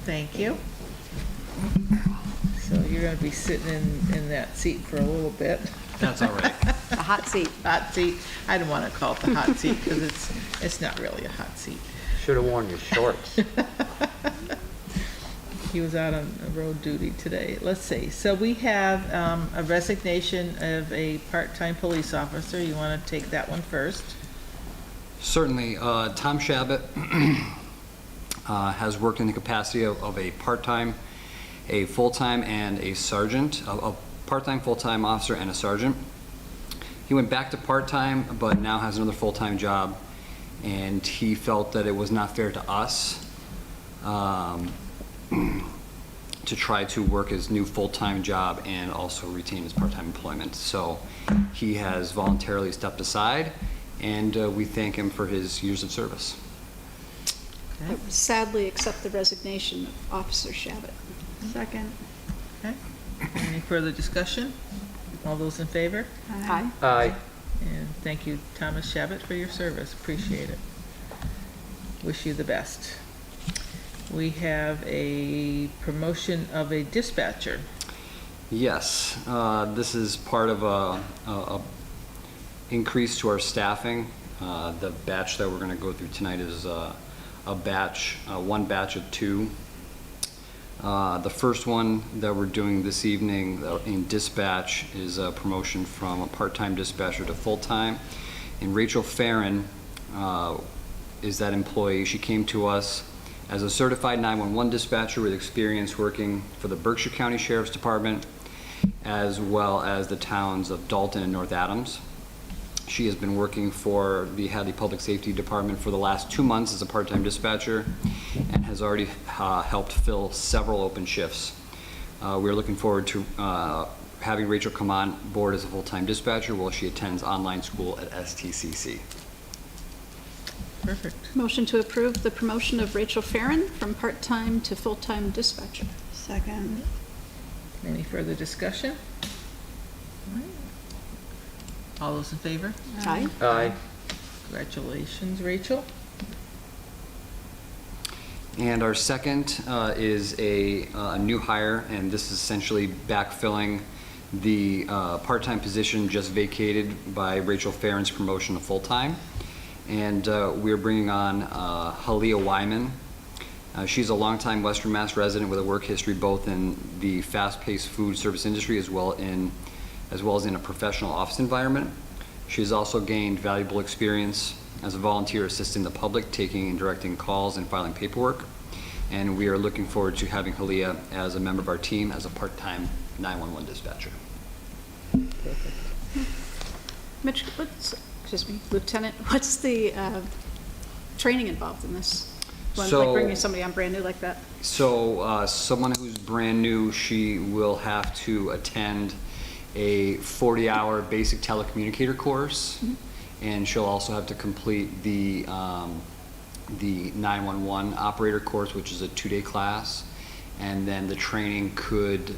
[SPEAKER 1] Thank you. So you're gonna be sitting in that seat for a little bit.
[SPEAKER 11] That's all right.
[SPEAKER 2] A hot seat.
[SPEAKER 1] Hot seat. I don't want to call it the hot seat because it's not really a hot seat.
[SPEAKER 3] Should have worn your shorts.
[SPEAKER 1] He was out on road duty today. Let's see. So we have a resignation of a part-time police officer. You want to take that one first?
[SPEAKER 11] Certainly, Tom Shabbat has worked in the capacity of a part-time, a full-time, and a sergeant, a part-time, full-time officer, and a sergeant. He went back to part-time, but now has another full-time job, and he felt that it was not fair to us to try to work his new full-time job and also retain his part-time employment. So he has voluntarily stepped aside, and we thank him for his years of service.
[SPEAKER 5] I would sadly accept the resignation of Officer Shabbat.
[SPEAKER 4] Second.
[SPEAKER 1] Okay. Any further discussion? All those in favor?
[SPEAKER 5] Aye.
[SPEAKER 3] Aye.
[SPEAKER 1] And thank you, Thomas Shabbat, for your service. Appreciate it. Wish you the best. We have a promotion of a dispatcher.
[SPEAKER 11] Yes, this is part of a increase to our staffing. The batch that we're going to go through tonight is a batch, one batch of two. The first one that we're doing this evening in dispatch is a promotion from a part-time dispatcher to full-time. And Rachel Farron is that employee. She came to us as a certified 911 dispatcher with experience working for the Berkshire County Sheriff's Department, as well as the towns of Dalton and North Adams. She has been working for the Hadley Public Safety Department for the last 2 months as a part-time dispatcher and has already helped fill several open shifts. We're looking forward to having Rachel come on board as a full-time dispatcher while she attends online school at STCC.
[SPEAKER 1] Perfect.
[SPEAKER 5] Motion to approve the promotion of Rachel Farron from part-time to full-time dispatcher.
[SPEAKER 4] Second.
[SPEAKER 1] Any further discussion? All right. All those in favor?
[SPEAKER 5] Aye.
[SPEAKER 3] Aye.
[SPEAKER 1] Congratulations, Rachel.
[SPEAKER 11] And our second is a new hire, and this is essentially backfilling the part-time position just vacated by Rachel Farron's promotion to full-time. And we're bringing on Halia Wyman. She's a longtime Western Mass resident with a work history both in the fast-paced food service industry as well as in a professional office environment. She has also gained valuable experience as a volunteer assisting the public, taking and directing calls and filing paperwork. And we are looking forward to having Halia as a member of our team as a part-time 911 dispatcher.
[SPEAKER 5] Mitch, Lieutenant, what's the training involved in this? Like
[SPEAKER 11] So-
[SPEAKER 5] bringing somebody on brand new like that?
[SPEAKER 11] So someone who's brand new, she will have to attend a 40-hour basic telecommunicator course, and she'll also have to complete the 911 operator course, which is a 2-day class, and then the training could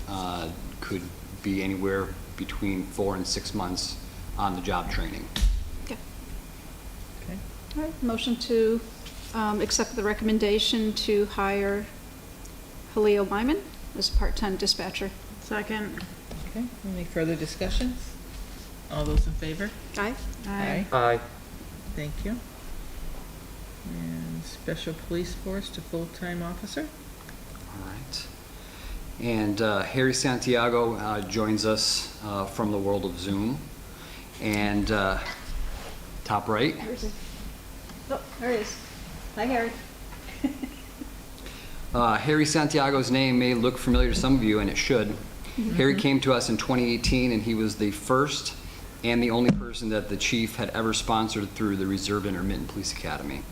[SPEAKER 11] be anywhere between 4 and 6 months on the job training.
[SPEAKER 5] Okay.
[SPEAKER 1] Okay.
[SPEAKER 5] All right, motion to accept the recommendation to hire Halia Wyman as a part-time dispatcher.
[SPEAKER 4] Second.
[SPEAKER 1] Okay, any further discussions? All those in favor?
[SPEAKER 5] Aye.
[SPEAKER 1] Aye.
[SPEAKER 3] Aye.
[SPEAKER 1] Thank you. And special police force to full-time officer?
[SPEAKER 11] All right. And Harry Santiago joins us from the world of Zoom. And top right.
[SPEAKER 5] Oh, there he is. Hi, Harry.
[SPEAKER 11] Harry Santiago's name may look familiar to some of you, and it should. Harry came to us in 2018, and he was the first and the only person that the chief had ever sponsored through the Reserve Intermittent Police Academy.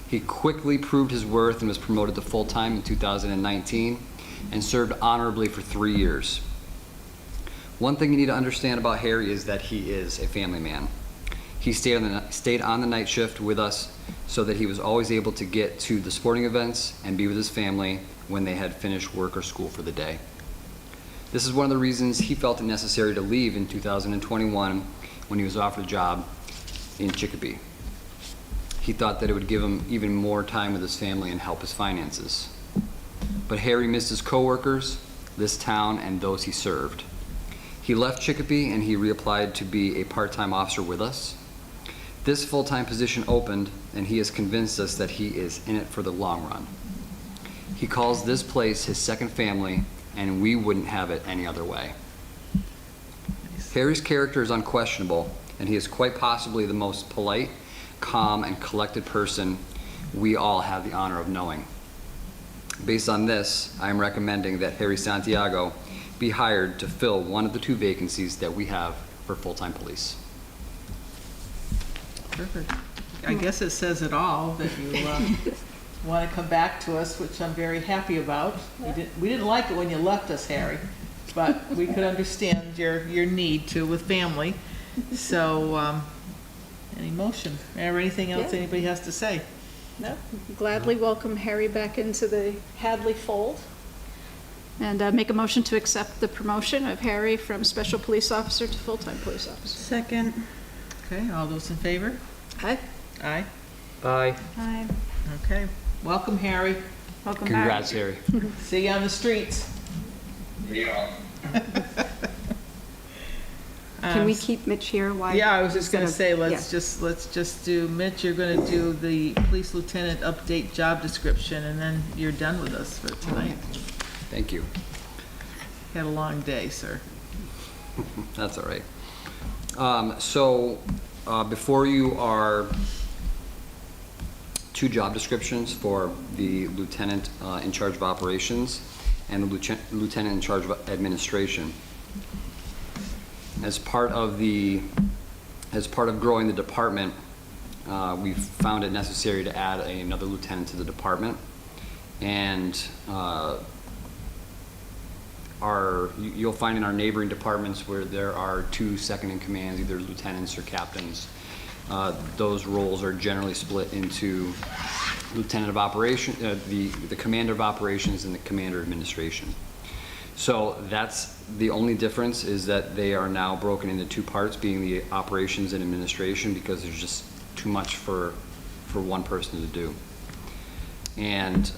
[SPEAKER 11] He quickly proved his worth and was promoted to full-time in 2019 and served honorably for 3 years. One thing you need to understand about Harry is that he is a family man. He stayed on the night shift with us so that he was always able to get to the sporting events and be with his family when they had finished work or school for the day. This is one of the reasons he felt it necessary to leave in 2021 when he was offered a job in Chicopee. He thought that it would give him even more time with his family and help his finances. But Harry missed his coworkers, this town, and those he served. He left Chicopee and he reapplied to be a part-time officer with us. This full-time position opened, and he has convinced us that he is in it for the long run. He calls this place his second family, and we wouldn't have it any other way. Harry's character is unquestionable, and he is quite possibly the most polite, calm, and collected person we all have the honor of knowing. Based on this, I am recommending that Harry Santiago be hired to fill one of the 2 vacancies that we have for full-time police.
[SPEAKER 1] Perfect. I guess it says it all, that you want to come back to us, which I'm very happy about. We didn't like it when you left us, Harry, but we could understand your need to with family. So, any motion or anything else
[SPEAKER 5] Yeah.
[SPEAKER 1] anybody has to say?
[SPEAKER 5] No, gladly welcome Harry back into the Hadley fold. And make a motion to accept the promotion of Harry from special police officer to full-time police officer.
[SPEAKER 4] Second.
[SPEAKER 1] Okay, all those in favor?
[SPEAKER 5] Aye.
[SPEAKER 1] Aye.
[SPEAKER 3] Aye.
[SPEAKER 4] Aye.
[SPEAKER 1] Okay. Welcome, Harry.
[SPEAKER 4] Welcome back.
[SPEAKER 11] Congrats, Harry.
[SPEAKER 1] See you on the streets.
[SPEAKER 2] Can we keep Mitch here? Why?
[SPEAKER 1] Yeah, I was just gonna
[SPEAKER 2] instead of-
[SPEAKER 1] say,
[SPEAKER 2] yeah.
[SPEAKER 1] let's just do, Mitch, you're gonna do the police lieutenant update job description, and then you're done with us for tonight.
[SPEAKER 11] Thank you.
[SPEAKER 1] Had a long day, sir.
[SPEAKER 11] That's all right. Before you are 2 job descriptions for the lieutenant in charge of operations and the lieutenant in charge of administration. As part of growing the department, we've found it necessary to add another lieutenant to the department. And you'll find in our neighboring departments where there are 2 second in commands, either lieutenants or captains. Those roles are generally split into lieutenant of operation, the commander of operations and the commander of administration. So that's the only difference, is that they are now broken into 2 parts, being the operations and administration, because there's just too much for one person to do. And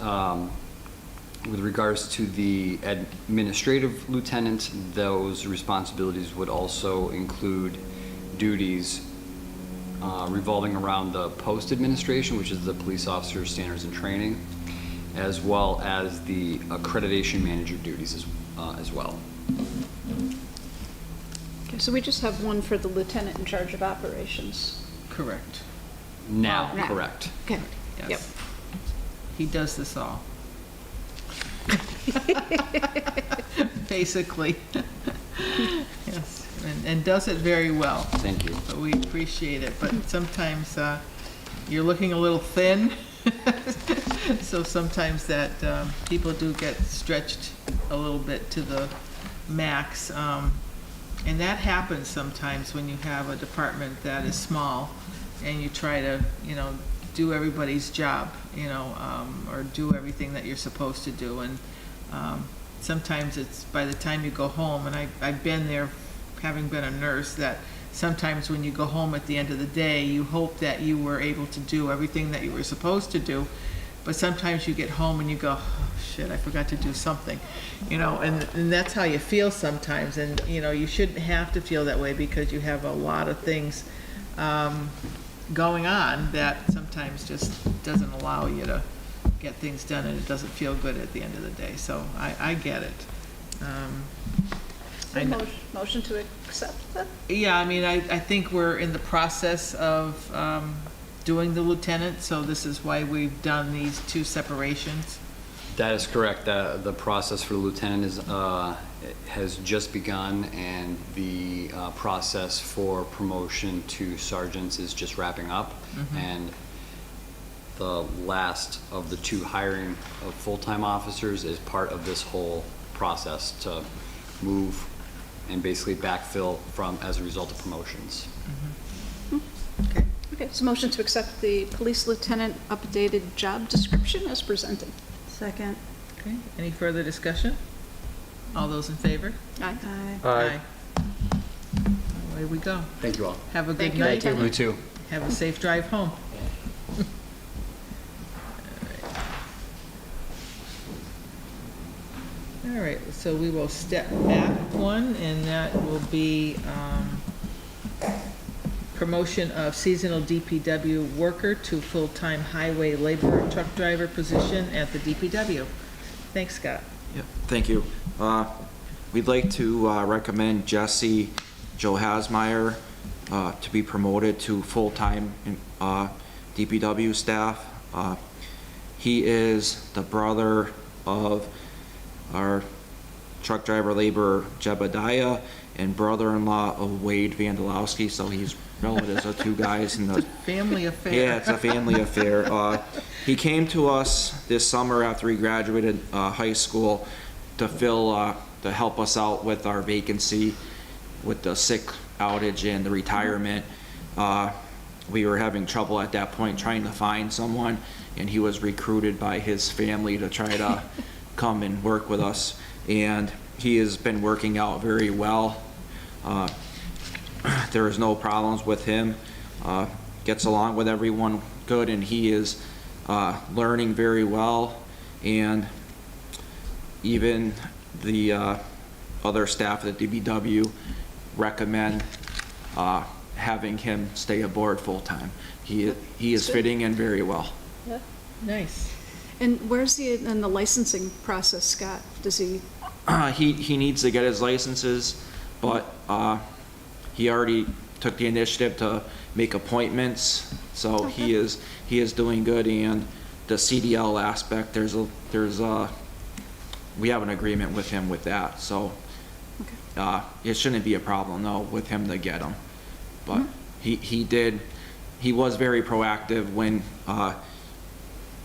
[SPEAKER 11] with regards to the administrative lieutenant, those responsibilities would also include duties revolving around the post administration, which is the police officer standards and training, as well as the accreditation manager duties as well.
[SPEAKER 5] Okay, so we just have one for the lieutenant in charge of operations.
[SPEAKER 1] Correct.
[SPEAKER 11] Now,
[SPEAKER 2] Now.
[SPEAKER 11] correct.
[SPEAKER 5] Okay.
[SPEAKER 1] Yes.
[SPEAKER 5] Yep.
[SPEAKER 1] He does this all. Basically. Yes, and does it very well.
[SPEAKER 11] Thank you.
[SPEAKER 1] But we appreciate it, but sometimes you're looking a little thin. So sometimes that people do get stretched a little bit to the max. And that happens sometimes when you have a department that is small and you try to, do everybody's job, or do everything that you're supposed to do. And sometimes it's by the time you go home, and I've been there, having been a nurse, that sometimes when you go home at the end of the day, you hope that you were able to do everything that you were supposed to do. But sometimes you get home and you go, oh, shit, I forgot to do something, and that's how you feel sometimes. And, you shouldn't have to feel that way, because you have a lot of things going on that sometimes just doesn't allow you to get things done, and it doesn't feel good at the end of the day. So I get it. I know.
[SPEAKER 5] Motion to accept that?
[SPEAKER 1] Yeah, I think we're in the process of doing the lieutenant, so this is why we've done these two separations?
[SPEAKER 11] That is correct. The process for the lieutenant has just begun, and the process for promotion to sergeants is just wrapping up. And the last of the two hiring of full-time officers is part of this whole process to move and basically backfill from as a result of promotions.
[SPEAKER 1] Okay.
[SPEAKER 5] Okay, so motion to accept the police lieutenant updated job description as presented.
[SPEAKER 4] Second.
[SPEAKER 1] Okay, any further discussion? All those in favor?
[SPEAKER 5] Aye.
[SPEAKER 4] Aye.
[SPEAKER 1] Away we go.
[SPEAKER 11] Thank you all.
[SPEAKER 1] Have a good
[SPEAKER 5] Thank you.
[SPEAKER 1] night.
[SPEAKER 11] You too.
[SPEAKER 1] Have a safe drive home. All right, so we will step back one, and that will be promotion of seasonal DPW worker to full-time highway laborer truck driver position at the DPW. Thanks, Scott.
[SPEAKER 9] Yep, thank you. We'd like to recommend Jesse Johasmeyer to be promoted to full-time DPW staff. He is the brother of our truck driver laborer Jebediah and brother-in-law of Wade Vandalowski, so he's relatives of two guys in the
[SPEAKER 1] Family affair.
[SPEAKER 9] yeah, it's a family affair. He came to us this summer after he graduated high school to to help us out with our vacancy with the sick outage and the retirement. We were having trouble at that point trying to find someone, and he was recruited by his family to try to come and work with us. And he has been working out very well. There is no problems with him. Gets along with everyone good, and he is learning very well. And even the other staff at the DPW recommend having him stay aboard full-time. He is fitting in very well.
[SPEAKER 1] Nice.
[SPEAKER 5] And where's he in the licensing process, Scott? Does he,
[SPEAKER 9] He needs to get his licenses, but he already took the initiative to make appointments, so he is doing good. And the CDL aspect, we have an agreement with him with that, so it shouldn't be a problem though with him to get them. But he was very proactive when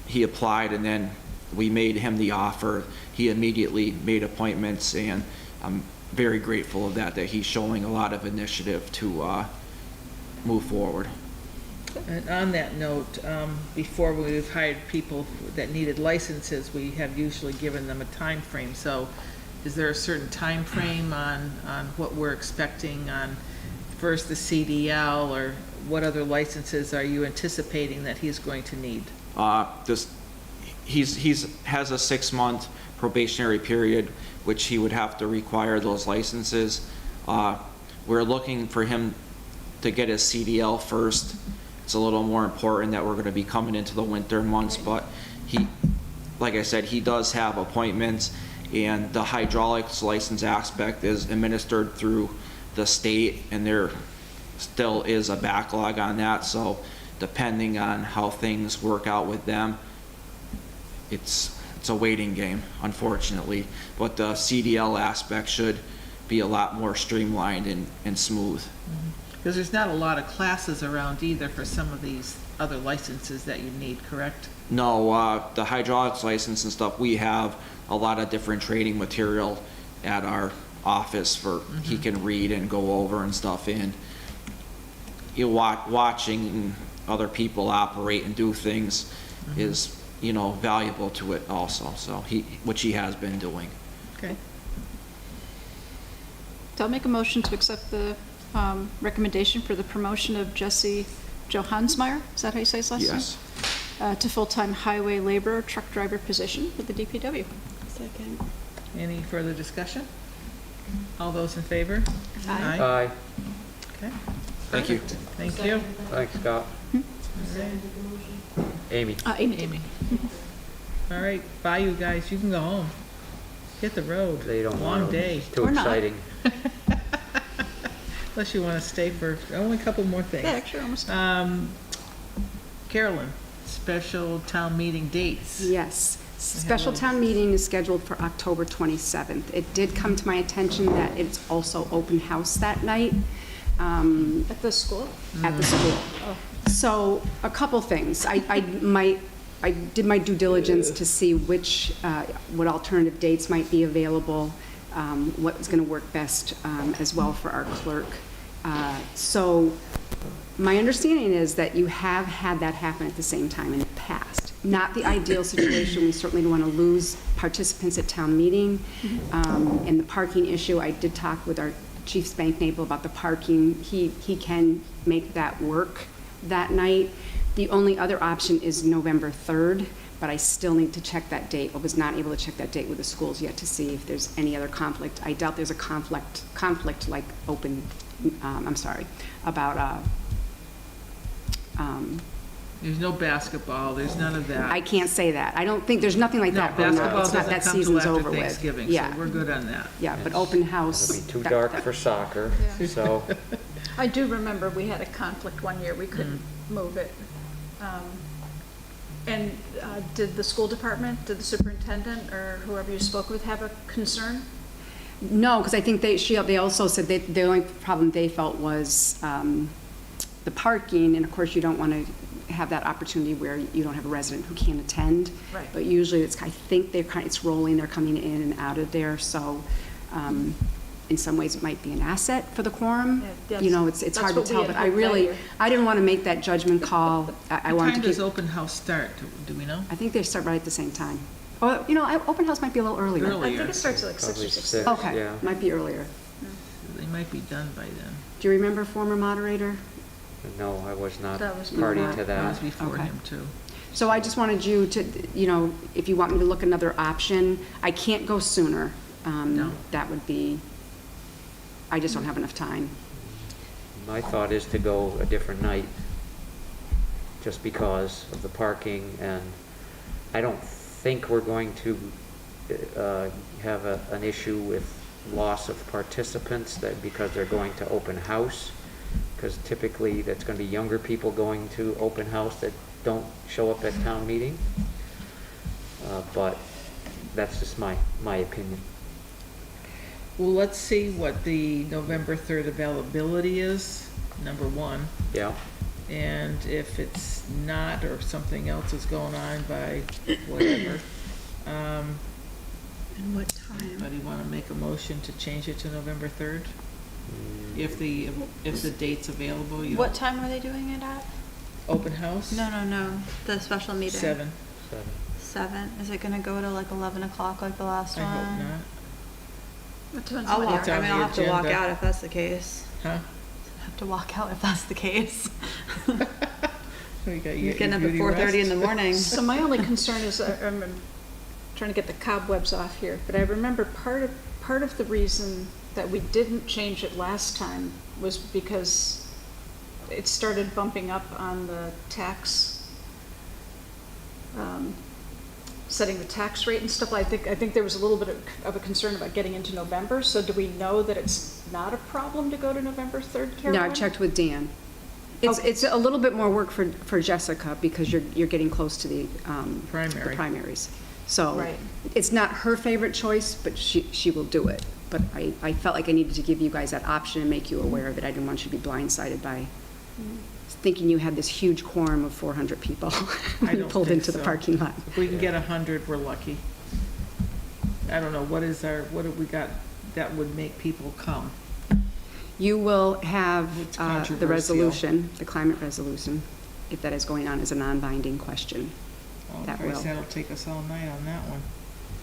[SPEAKER 9] he applied, and then we made him the offer. He immediately made appointments, and I'm very grateful of that he's showing a lot of initiative to move forward.
[SPEAKER 1] And on that note, before we've hired people that needed licenses, we have usually given them a time frame. So is there a certain time frame on what we're expecting on first the CDL, or what other licenses are you anticipating that he's going to need?
[SPEAKER 9] He's has a 6-month probationary period, which he would have to require those licenses. We're looking for him to get his CDL first. It's a little more important that we're going to be coming into the winter months, but like I said, he does have appointments, and the hydraulics license aspect is administered through the state, and there still is a backlog on that. So depending on how things work out with them, it's a waiting game, unfortunately. But the CDL aspect should be a lot more streamlined and smooth.
[SPEAKER 1] Because there's not a lot of classes around either for some of these other licenses that you need, correct?
[SPEAKER 9] No, the hydraulics license and stuff, we have a lot of different training material at our office for he can read and go over and stuff. And watching other people operate and do things is, valuable to it also. So which he has been doing.
[SPEAKER 1] Okay.
[SPEAKER 5] so I'll make a motion to accept the recommendation for the promotion of Jesse Johansmeyer, is that how you say his last name?
[SPEAKER 9] Yes.
[SPEAKER 5] To full-time highway laborer, truck driver position with the DPW.
[SPEAKER 4] Second.
[SPEAKER 1] Any further discussion? All those in favor?
[SPEAKER 5] Aye.
[SPEAKER 3] Aye.
[SPEAKER 1] Okay,
[SPEAKER 9] Thank you.
[SPEAKER 1] thank you.
[SPEAKER 3] Thanks, Scott. Amy.
[SPEAKER 5] Amy.
[SPEAKER 1] Amy. All right, bye you guys, you can go home. Hit the road.
[SPEAKER 3] They don't
[SPEAKER 1] Long
[SPEAKER 3] want to.
[SPEAKER 1] day.
[SPEAKER 3] Too
[SPEAKER 5] Or not.
[SPEAKER 3] exciting.
[SPEAKER 1] Unless you want to stay for only a couple more things.
[SPEAKER 5] Yeah, actually, almost.
[SPEAKER 1] Carolyn, special town meeting dates.
[SPEAKER 2] Yes. Special town meeting is scheduled for October 27th. It did come to my attention that it's also open house that night.
[SPEAKER 5] At the school?
[SPEAKER 2] At the school. So, a couple things. I did my due diligence to see what alternative dates might be available, what was gonna work best, as well for our clerk. So, my understanding is that you have had that happen at the same time in the past. Not the ideal situation. We certainly don't want to lose participants at town meeting. And the parking issue, I did talk with our chief Spank Nabel about the parking. He can make that work that night. The only other option is November 3rd, but I still need to check that date. I was not able to check that date with the schools yet to see if there's any other conflict. I doubt there's a conflict like about
[SPEAKER 1] There's no basketball, there's none of that.
[SPEAKER 2] I can't say that. I don't think, there's nothing like
[SPEAKER 1] No,
[SPEAKER 2] that going on.
[SPEAKER 1] basketball
[SPEAKER 2] It's not,
[SPEAKER 1] doesn't
[SPEAKER 2] that
[SPEAKER 1] come till
[SPEAKER 2] season's
[SPEAKER 1] after
[SPEAKER 2] over with.
[SPEAKER 1] Thanksgiving, so
[SPEAKER 2] Yeah,
[SPEAKER 1] we're good on that.
[SPEAKER 2] yeah, but open house.
[SPEAKER 3] It'll be too
[SPEAKER 2] that-
[SPEAKER 3] dark
[SPEAKER 2] that-
[SPEAKER 3] for soccer,
[SPEAKER 5] Yeah.
[SPEAKER 3] so,
[SPEAKER 5] I do remember we had a conflict one year, we couldn't move it. And did the school department, did the superintendent, or whoever you spoke with have a concern?
[SPEAKER 2] No, because I think they also said that the only problem they felt was the parking, and of course, you don't want to have that opportunity where you don't have a resident who can't attend.
[SPEAKER 5] Right.
[SPEAKER 2] But usually, I think it's rolling, they're coming in and out of there, so in some ways, it might be an asset for the quorum.
[SPEAKER 5] Yeah,
[SPEAKER 2] You know, it's
[SPEAKER 5] that's
[SPEAKER 2] hard to
[SPEAKER 5] what we
[SPEAKER 2] tell,
[SPEAKER 5] had
[SPEAKER 2] but I
[SPEAKER 5] hoped that
[SPEAKER 2] really,
[SPEAKER 5] year.
[SPEAKER 2] I didn't want to make that judgment call. I
[SPEAKER 1] What
[SPEAKER 2] wanted
[SPEAKER 1] time
[SPEAKER 2] to
[SPEAKER 1] does
[SPEAKER 2] keep,
[SPEAKER 1] open house start, do we know?
[SPEAKER 2] I think they start right at the same time. Or, you know, open house might be a little earlier.
[SPEAKER 1] Early.
[SPEAKER 5] I think it starts at like 6 or
[SPEAKER 3] probably
[SPEAKER 5] 6.
[SPEAKER 3] 6,
[SPEAKER 2] Okay,
[SPEAKER 3] yeah.
[SPEAKER 2] might be earlier.
[SPEAKER 1] They might be done by then.
[SPEAKER 2] Do you remember former moderator?
[SPEAKER 3] no, I was not
[SPEAKER 5] That was
[SPEAKER 3] party
[SPEAKER 2] not-
[SPEAKER 3] to
[SPEAKER 1] That was
[SPEAKER 3] that.
[SPEAKER 1] before
[SPEAKER 2] Okay.
[SPEAKER 1] him, too.
[SPEAKER 2] So I just wanted you to, you know, if you want me to look another option, I can't go sooner.
[SPEAKER 1] No.
[SPEAKER 2] That would be, I just don't have enough time.
[SPEAKER 3] My thought is to go a different night, just because of the parking, and I don't think we're going to have an issue with loss of participants that because they're going to open house, because typically that's going to be younger people going to open house that don't show up at town meeting. But that's just my opinion.
[SPEAKER 1] Well, let's see what the November 3rd availability is, number one.
[SPEAKER 3] Yeah,
[SPEAKER 1] And if it's not, or something else is going on by whatever,
[SPEAKER 4] And what time?
[SPEAKER 1] anybody want to make a motion to change it to November 3rd? If the date's available, you know.
[SPEAKER 4] What time are they doing it at?
[SPEAKER 1] Open house?
[SPEAKER 4] No, the special meeting.
[SPEAKER 1] 7.
[SPEAKER 4] 7. Is it gonna go to like 11 o'clock like the last
[SPEAKER 1] I
[SPEAKER 4] one?
[SPEAKER 1] hope not.
[SPEAKER 5] It depends
[SPEAKER 4] I'll
[SPEAKER 5] on
[SPEAKER 4] walk,
[SPEAKER 1] It's
[SPEAKER 4] I
[SPEAKER 1] on
[SPEAKER 4] mean,
[SPEAKER 1] the
[SPEAKER 4] I'll have to walk
[SPEAKER 1] agenda.
[SPEAKER 4] out if that's the case.
[SPEAKER 1] Huh?
[SPEAKER 4] I'll have to walk out if that's the case.
[SPEAKER 1] We got
[SPEAKER 4] You're getting up at 4:30 in the morning.
[SPEAKER 5] So my only concern is, I'm trying to get the cobwebs off here, but I remember part of the reason that we didn't change it last time was because it started bumping up on the tax, setting the tax rate and stuff. I think there was a little bit of a concern about getting into November, so do we know that it's not a problem to go to November 3rd, Carolyn?
[SPEAKER 2] No, I've checked with Dan.
[SPEAKER 5] Okay.
[SPEAKER 2] It's a little bit more work for Jessica because you're getting close to the
[SPEAKER 1] Primary.
[SPEAKER 2] the primaries. So
[SPEAKER 5] Right.
[SPEAKER 2] it's not her favorite choice, but she will do it. But I felt like I needed to give you guys that option and make you aware of it. I didn't want you to be blindsided by thinking you had this huge quorum of 400 people
[SPEAKER 1] I
[SPEAKER 2] when you
[SPEAKER 1] don't
[SPEAKER 2] pulled
[SPEAKER 1] think
[SPEAKER 2] into the
[SPEAKER 1] so.
[SPEAKER 2] parking lot.
[SPEAKER 1] If we can get 100, we're lucky. I don't know, what have we got that would make people come?
[SPEAKER 2] You will have
[SPEAKER 1] It's
[SPEAKER 2] the
[SPEAKER 1] controversial.
[SPEAKER 2] resolution, the climate resolution, if that is going on as a non-binding question. That
[SPEAKER 1] Okay,
[SPEAKER 2] will.
[SPEAKER 1] so that'll take us all night on that one.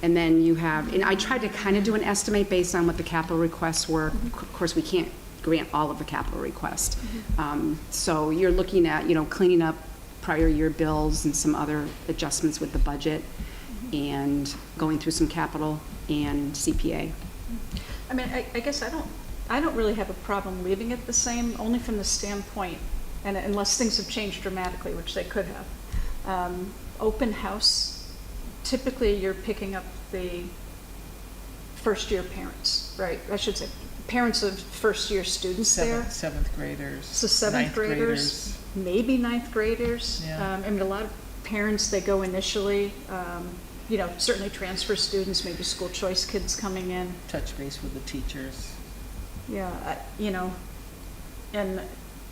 [SPEAKER 2] And then you have, and I tried to kind of do an estimate based on what the capital requests were. Of course, we can't grant all of the capital request. So you're looking at, you know, cleaning up prior year bills and some other adjustments with the budget and going through some capital and CPA.
[SPEAKER 5] I mean, I guess I don't really have a problem leaving it the same, only from the standpoint, and unless things have changed dramatically, which they could have. Open house, typically you're picking up the first-year parents, right? I should say, parents of first-year students there.
[SPEAKER 1] Seventh graders.
[SPEAKER 5] So seventh
[SPEAKER 1] ninth
[SPEAKER 5] graders, maybe ninth graders.
[SPEAKER 1] Yeah.
[SPEAKER 5] I mean, a lot of parents, they go initially, you know, certainly transfer students, maybe school choice kids coming in.
[SPEAKER 1] Touch base with the teachers.
[SPEAKER 5] Yeah, you know, and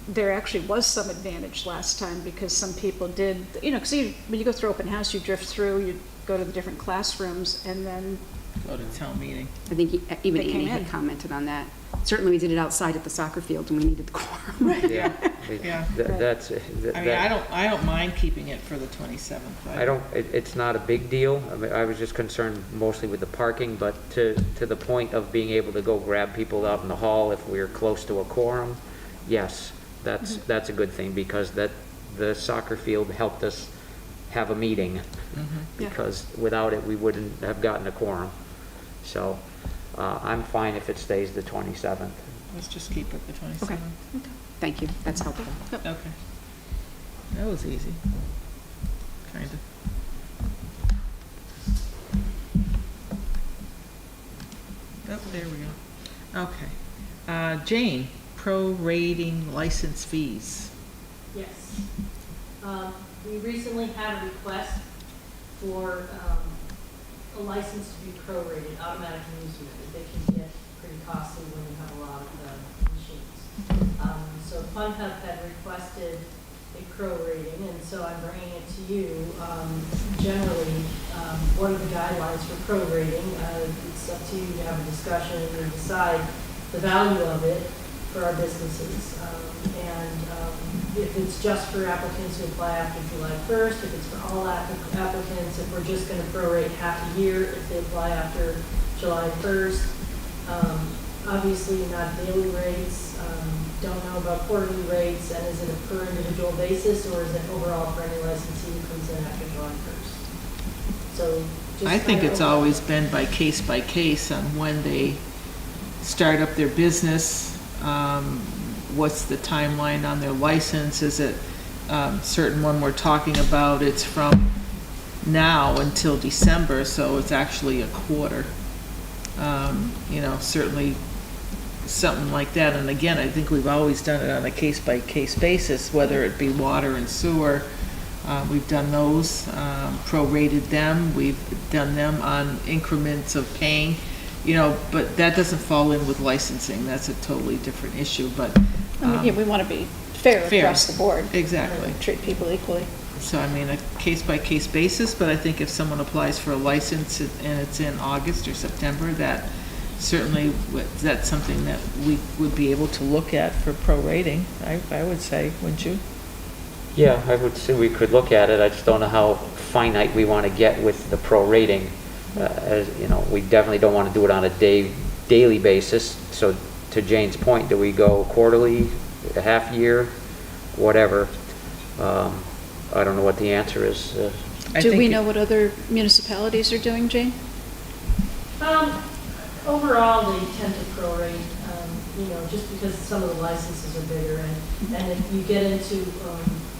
[SPEAKER 5] there actually was some advantage last time because some people did, you know, because when you go through open house, you drift through, you go to the different classrooms, and then,
[SPEAKER 1] Go to town meeting.
[SPEAKER 2] I think even
[SPEAKER 5] They came
[SPEAKER 2] Amy had
[SPEAKER 5] in.
[SPEAKER 2] commented on that. Certainly, we did it outside at the soccer field when we needed the quorum.
[SPEAKER 3] Yeah.
[SPEAKER 1] Yeah.
[SPEAKER 3] That's,
[SPEAKER 1] I mean, I don't mind keeping it for the 27th.
[SPEAKER 3] I don't, it's not a big deal. I mean, I was just concerned mostly with the parking, but to the point of being able to go grab people out in the hall if we're close to a quorum, yes, that's a good thing, because the soccer field helped us have a meeting,
[SPEAKER 5] Yeah.
[SPEAKER 3] because without it, we wouldn't have gotten a quorum. So, I'm fine if it stays the 27th.
[SPEAKER 1] Let's just keep it the 27th.
[SPEAKER 2] Okay. Thank you, that's helpful.
[SPEAKER 1] Okay. That was easy. Kind of. Oh, there we go. Okay. Jane, prorating license fees.
[SPEAKER 7] Yes. We recently had a request for a license to be prorated, automatic amusement. They can get pretty costly when you have a lot of machines. So Fun Hub had requested a prorating, and so I'm bringing it to you. Generally, what are the guidelines for prorating? It's up to you to have a discussion and decide the value of it for our businesses. If it's just for applicants who apply after July 1st, if it's for all applicants, if we're just going to prorate half a year, if they apply after July 1st. Obviously, not daily rates, don't know about quarterly rates, and is it a per individual basis, or is it overall for any licensee who comes in after July 1st? So just
[SPEAKER 1] I think
[SPEAKER 7] kind of
[SPEAKER 1] it's
[SPEAKER 7] overall.
[SPEAKER 1] always been by case on when they start up their business. What's the timeline on their license? Is it certain one we're talking about, it's from now until December, so it's actually a quarter. You know, certainly something like that. And again, I think we've always done it on a case-by-case basis, whether it be water and sewer. We've done those, prorated them, we've done them on increments of paying, you know, but that doesn't fall in with licensing. That's a totally different issue, but.
[SPEAKER 5] I mean, yeah, we want to be fair
[SPEAKER 1] Fair.
[SPEAKER 5] across the board.
[SPEAKER 1] Exactly.
[SPEAKER 5] Treat people equally.
[SPEAKER 1] So I mean, a case-by-case basis, but I think if someone applies for a license and it's in August or September, that certainly, that's something that we would be able to look at for prorating, I would say, wouldn't you?
[SPEAKER 3] Yeah, I would say we could look at it. I just don't know how finite we want to get with the prorating. As you know, we definitely don't want to do it on a daily basis. So to Jane's point, do we go quarterly, a half year, whatever? I don't know what the answer is.
[SPEAKER 1] I
[SPEAKER 5] Do
[SPEAKER 1] think
[SPEAKER 5] we
[SPEAKER 1] it-
[SPEAKER 5] know what other municipalities are doing, Jane?
[SPEAKER 7] Overall, they tend to prorate, you know, just because some of the licenses are bigger, and if you get into,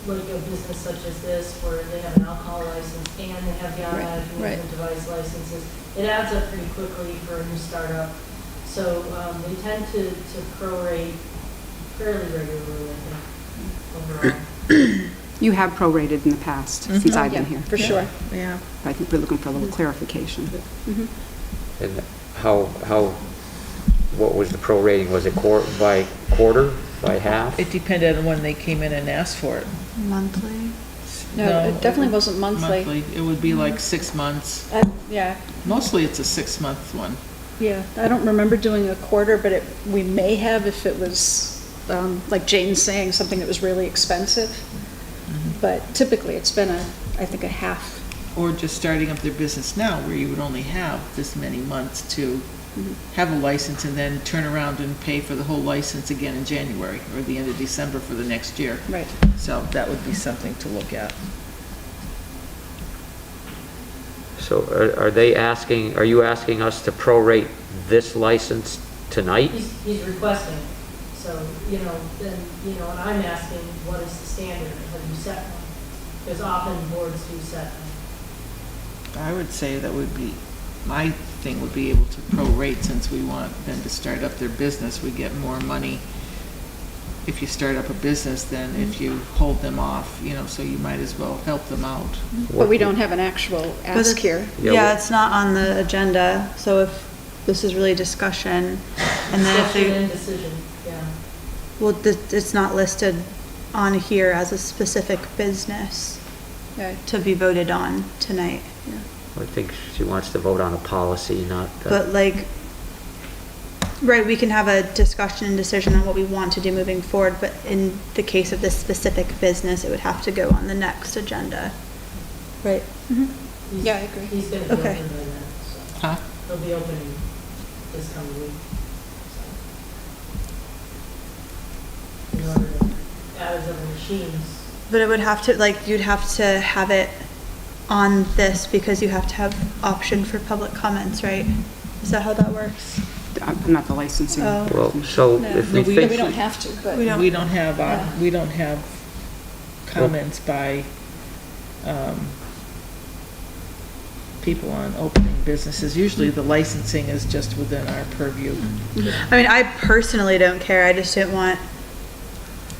[SPEAKER 7] like a business such as this, where they have an alcohol license and they have the automatic
[SPEAKER 5] right.
[SPEAKER 7] amusement device licenses, it adds up pretty quickly for a new startup. So, they tend to prorate fairly regularly, I think, overall.
[SPEAKER 2] You have prorated in the past, since I've been
[SPEAKER 5] Yeah,
[SPEAKER 2] here.
[SPEAKER 5] for sure.
[SPEAKER 1] Yeah.
[SPEAKER 2] But I think we're looking for a little clarification.
[SPEAKER 3] And what was the prorating? Was it by quarter, by half?
[SPEAKER 1] It depended on when they came in and asked for it.
[SPEAKER 4] Monthly?
[SPEAKER 5] No, it definitely wasn't monthly.
[SPEAKER 1] It would be like 6 months.
[SPEAKER 5] Yeah,
[SPEAKER 1] Mostly it's a 6-month one.
[SPEAKER 5] yeah. I don't remember doing a quarter, but we may have if it was, like Jane's saying, something that was really expensive. But typically, it's been I think a half.
[SPEAKER 1] Or just starting up their business now, where you would only have this many months to have a license and then turn around and pay for the whole license again in January or the end of December for the next year.
[SPEAKER 5] Right.
[SPEAKER 1] So that would be something to look at.
[SPEAKER 3] So are you asking us to prorate this license tonight?
[SPEAKER 7] He's requesting, so, you know, then, you know, and I'm asking, what is the standard? Have you set one? Because often boards do set them.
[SPEAKER 1] I would say that would be, my thing would be able to prorate, since we want them to start up their business, we get more money if you start up a business, then if you hold them off, so you might as well help them out.
[SPEAKER 5] But we don't have an actual
[SPEAKER 4] But
[SPEAKER 5] ask
[SPEAKER 4] it's-
[SPEAKER 5] here.
[SPEAKER 3] Yeah,
[SPEAKER 4] Yeah,
[SPEAKER 3] well-
[SPEAKER 4] it's not on the agenda, so if this is really discussion, and then if
[SPEAKER 7] Discussion
[SPEAKER 4] they,
[SPEAKER 7] and decision, yeah.
[SPEAKER 4] well, it's not listed on here as a specific business
[SPEAKER 5] Okay.
[SPEAKER 4] to be voted on tonight.
[SPEAKER 3] I think she wants to vote on a policy, not,
[SPEAKER 4] But like, right, we can have a discussion and decision on what we want to do moving forward, but in the case of this specific business, it would have to go on the next agenda. Right?
[SPEAKER 7] He's-
[SPEAKER 5] Yeah, I agree.
[SPEAKER 7] He's gonna be
[SPEAKER 4] Okay.
[SPEAKER 7] open by then, so.
[SPEAKER 1] Huh?
[SPEAKER 7] He'll be opening this coming week. So. In order to add his other machines.
[SPEAKER 4] But it would have to, like, you'd have to have it on this because you have to have option for public comments, right? Is that how that works?
[SPEAKER 2] I'm not the licensing.
[SPEAKER 4] Oh.
[SPEAKER 3] well, so
[SPEAKER 4] No.
[SPEAKER 3] if
[SPEAKER 1] No,
[SPEAKER 3] we
[SPEAKER 1] we-
[SPEAKER 3] think.
[SPEAKER 5] We don't have to, but.
[SPEAKER 4] We don't-
[SPEAKER 1] We don't have comments by, people on opening businesses. Usually the licensing is just within our purview.
[SPEAKER 4] I mean, I personally don't care, I just don't want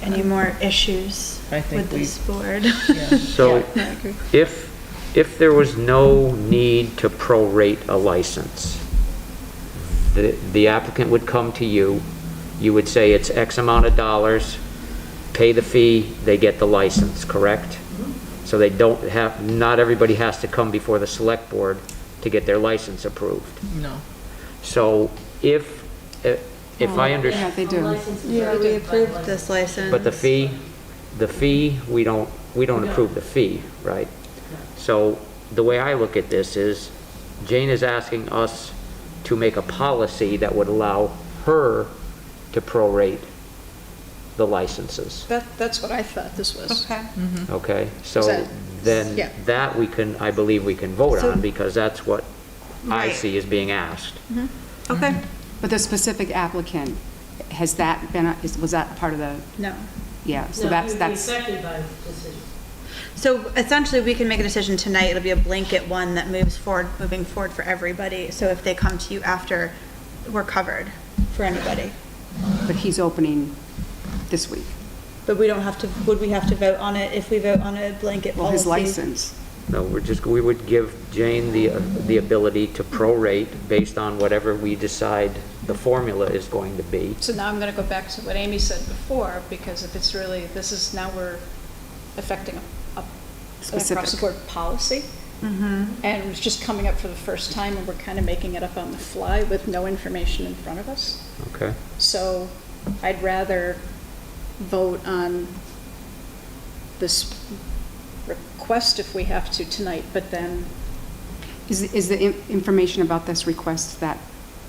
[SPEAKER 4] any more issues
[SPEAKER 1] I think
[SPEAKER 4] with
[SPEAKER 1] we-
[SPEAKER 4] this board.
[SPEAKER 1] Yeah.
[SPEAKER 3] So
[SPEAKER 5] Yeah, I agree.
[SPEAKER 3] if there was no need to prorate a license, the applicant would come to you, you would say it's X amount of dollars, pay the fee, they get the license, correct? So they don't have, not everybody has to come before the select board to get their license approved.
[SPEAKER 1] No.
[SPEAKER 3] So if I understand.
[SPEAKER 2] Yeah, they
[SPEAKER 7] Some
[SPEAKER 2] do.
[SPEAKER 7] licenses
[SPEAKER 4] Yeah,
[SPEAKER 7] are
[SPEAKER 4] we
[SPEAKER 7] different by
[SPEAKER 4] approved
[SPEAKER 7] license.
[SPEAKER 4] this license.
[SPEAKER 3] But the fee, we don't approve the fee, right? So the way I look at this is Jane is asking us to make a policy that would allow her to prorate the licenses,
[SPEAKER 5] That's what I thought this was.
[SPEAKER 4] Okay.
[SPEAKER 3] okay?
[SPEAKER 5] Is
[SPEAKER 3] So
[SPEAKER 5] that-
[SPEAKER 3] then
[SPEAKER 5] yeah.
[SPEAKER 3] that I believe we can vote
[SPEAKER 4] So-
[SPEAKER 3] on because that's what I
[SPEAKER 4] Right.
[SPEAKER 3] see as being asked.
[SPEAKER 4] Okay.
[SPEAKER 2] But the specific applicant, has that been, was that part of the,
[SPEAKER 4] No.
[SPEAKER 2] yeah, so
[SPEAKER 7] No,
[SPEAKER 2] that's,
[SPEAKER 7] he would be affected by the decision.
[SPEAKER 4] So essentially, we can make a decision tonight, it'll be a blanket one that moving forward for everybody. So if they come to you after, we're covered for anybody.
[SPEAKER 2] but he's opening this week.
[SPEAKER 4] But we don't have to, would we have to vote on it if we vote on a blanket policy?
[SPEAKER 2] Well, his license.
[SPEAKER 3] No, we would give Jane the ability to prorate based on whatever we decide the formula is going to be.
[SPEAKER 5] So now I'm gonna go back to what Amy said before, because if it's really, now we're affecting a
[SPEAKER 2] Specific.
[SPEAKER 5] across-the-board policy. And it's just coming up for the first time, and we're kind of making it up on the fly with no information in front of us.
[SPEAKER 3] Okay?
[SPEAKER 5] So I'd rather vote on this request if we have to tonight, but then,
[SPEAKER 2] Is the information about this request, that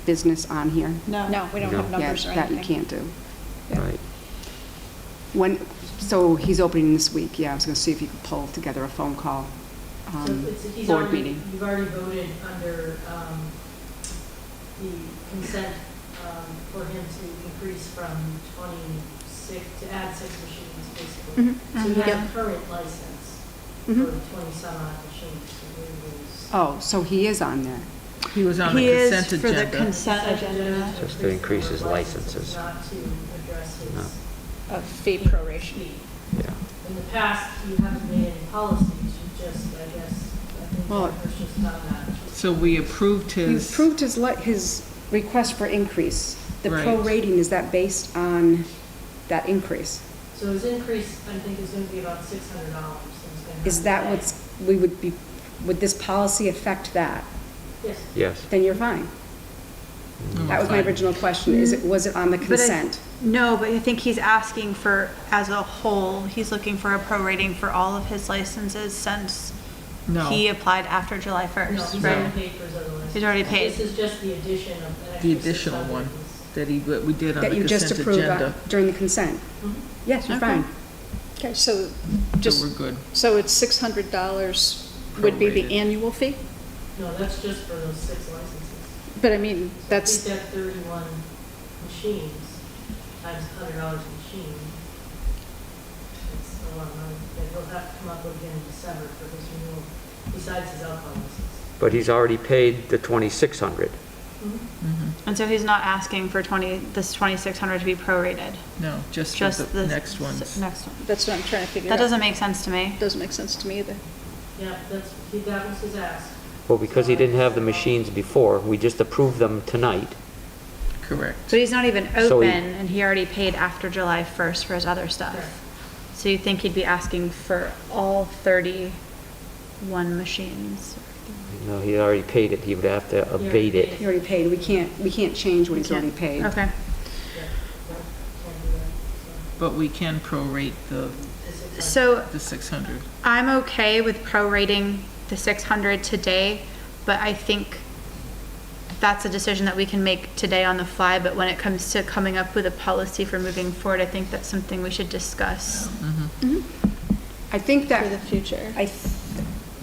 [SPEAKER 2] business on here?
[SPEAKER 5] no, we don't have
[SPEAKER 3] No.
[SPEAKER 5] numbers or
[SPEAKER 2] Yeah,
[SPEAKER 5] anything.
[SPEAKER 2] that you can't do.
[SPEAKER 5] Yeah.
[SPEAKER 3] Right.
[SPEAKER 2] So he's opening this week, yeah, I was gonna see if you could pull together a phone call,
[SPEAKER 7] So he's
[SPEAKER 2] board
[SPEAKER 7] already,
[SPEAKER 2] meeting.
[SPEAKER 7] you've already voted under, the consent, for him to increase from 26, to add 6 machines, basically. So he has a current license for
[SPEAKER 2] Mhm.
[SPEAKER 7] 20-some odd machines, so it was.
[SPEAKER 2] Oh, so he is on there.
[SPEAKER 1] He was on the
[SPEAKER 4] He is
[SPEAKER 1] consent
[SPEAKER 4] for the
[SPEAKER 1] agenda.
[SPEAKER 4] consent agenda.
[SPEAKER 3] Just to increase his licenses.
[SPEAKER 7] Not to address his.
[SPEAKER 3] No.
[SPEAKER 5] A fee proration.
[SPEAKER 7] fee.
[SPEAKER 3] Yeah.
[SPEAKER 7] In the past, you haven't made any policies, you just, I guess, I think
[SPEAKER 2] Well-
[SPEAKER 7] Jennifer's just done that.
[SPEAKER 1] So we approved
[SPEAKER 2] You
[SPEAKER 1] his,
[SPEAKER 2] approved his request for increase. The
[SPEAKER 1] Right.
[SPEAKER 2] prorating, is that based on that increase?
[SPEAKER 7] So his increase, I think, is gonna be about $600.
[SPEAKER 2] Is that what's, would this policy affect that?
[SPEAKER 7] Yes.
[SPEAKER 3] Yes.
[SPEAKER 2] Then you're fine. That was my original question, was it on the
[SPEAKER 4] But
[SPEAKER 2] consent?
[SPEAKER 4] No, but I think he's asking for, as a whole, he's looking for a prorating for all of his licenses since
[SPEAKER 1] no.
[SPEAKER 4] he applied after July
[SPEAKER 7] No,
[SPEAKER 4] 1st,
[SPEAKER 7] he's
[SPEAKER 4] right?
[SPEAKER 7] already paid for his other license.
[SPEAKER 4] He's already paid.
[SPEAKER 7] This is just the addition of an extra
[SPEAKER 1] The additional
[SPEAKER 7] 600
[SPEAKER 1] one
[SPEAKER 7] is-
[SPEAKER 1] that we did on the
[SPEAKER 2] That you just
[SPEAKER 1] consent
[SPEAKER 2] approved
[SPEAKER 1] agenda.
[SPEAKER 2] during the consent?
[SPEAKER 7] Mhm.
[SPEAKER 2] Yes, you're
[SPEAKER 4] Okay.
[SPEAKER 2] fine.
[SPEAKER 5] Okay, so
[SPEAKER 1] So
[SPEAKER 5] just,
[SPEAKER 1] we're good.
[SPEAKER 5] so it's $600 would be the
[SPEAKER 1] Prorated.
[SPEAKER 5] annual fee?
[SPEAKER 7] No, that's just for those 6 licenses.
[SPEAKER 5] But I mean,
[SPEAKER 7] So
[SPEAKER 5] that's,
[SPEAKER 7] if he's got 31 machines, times $100 a machine, it's a lot of money that he'll have to come up with again in December for his renewal, besides his alcohol license.
[SPEAKER 3] But he's already paid the 2,600.
[SPEAKER 4] And so he's not asking for this 2,600 to be prorated,
[SPEAKER 1] No, just for
[SPEAKER 4] just
[SPEAKER 1] the
[SPEAKER 4] the
[SPEAKER 1] next ones.
[SPEAKER 4] next one.
[SPEAKER 5] That's what I'm trying to figure out.
[SPEAKER 4] That doesn't make sense to me.
[SPEAKER 5] Doesn't make sense to me either.
[SPEAKER 7] Yeah, that was his ask.
[SPEAKER 3] Well, because he didn't have the machines before, we just approved them tonight.
[SPEAKER 1] Correct.
[SPEAKER 4] But he's not even
[SPEAKER 3] So he-
[SPEAKER 4] open, and he already paid after July 1st for his other stuff.
[SPEAKER 7] Correct.
[SPEAKER 4] So you think he'd be asking for all 31 machines?
[SPEAKER 3] No, he already paid it, he would have to abate it.
[SPEAKER 2] He already paid, we can't change what he's already paid.
[SPEAKER 4] Okay.
[SPEAKER 7] Yeah, can't do that,
[SPEAKER 1] But we can prorate the
[SPEAKER 4] So
[SPEAKER 1] 600.
[SPEAKER 4] I'm okay with prorating the 600 today, but I think that's a decision that we can make today on the fly, but when it comes to coming up with a policy for moving forward, I think that's something we should discuss
[SPEAKER 2] I think that.
[SPEAKER 4] for the future.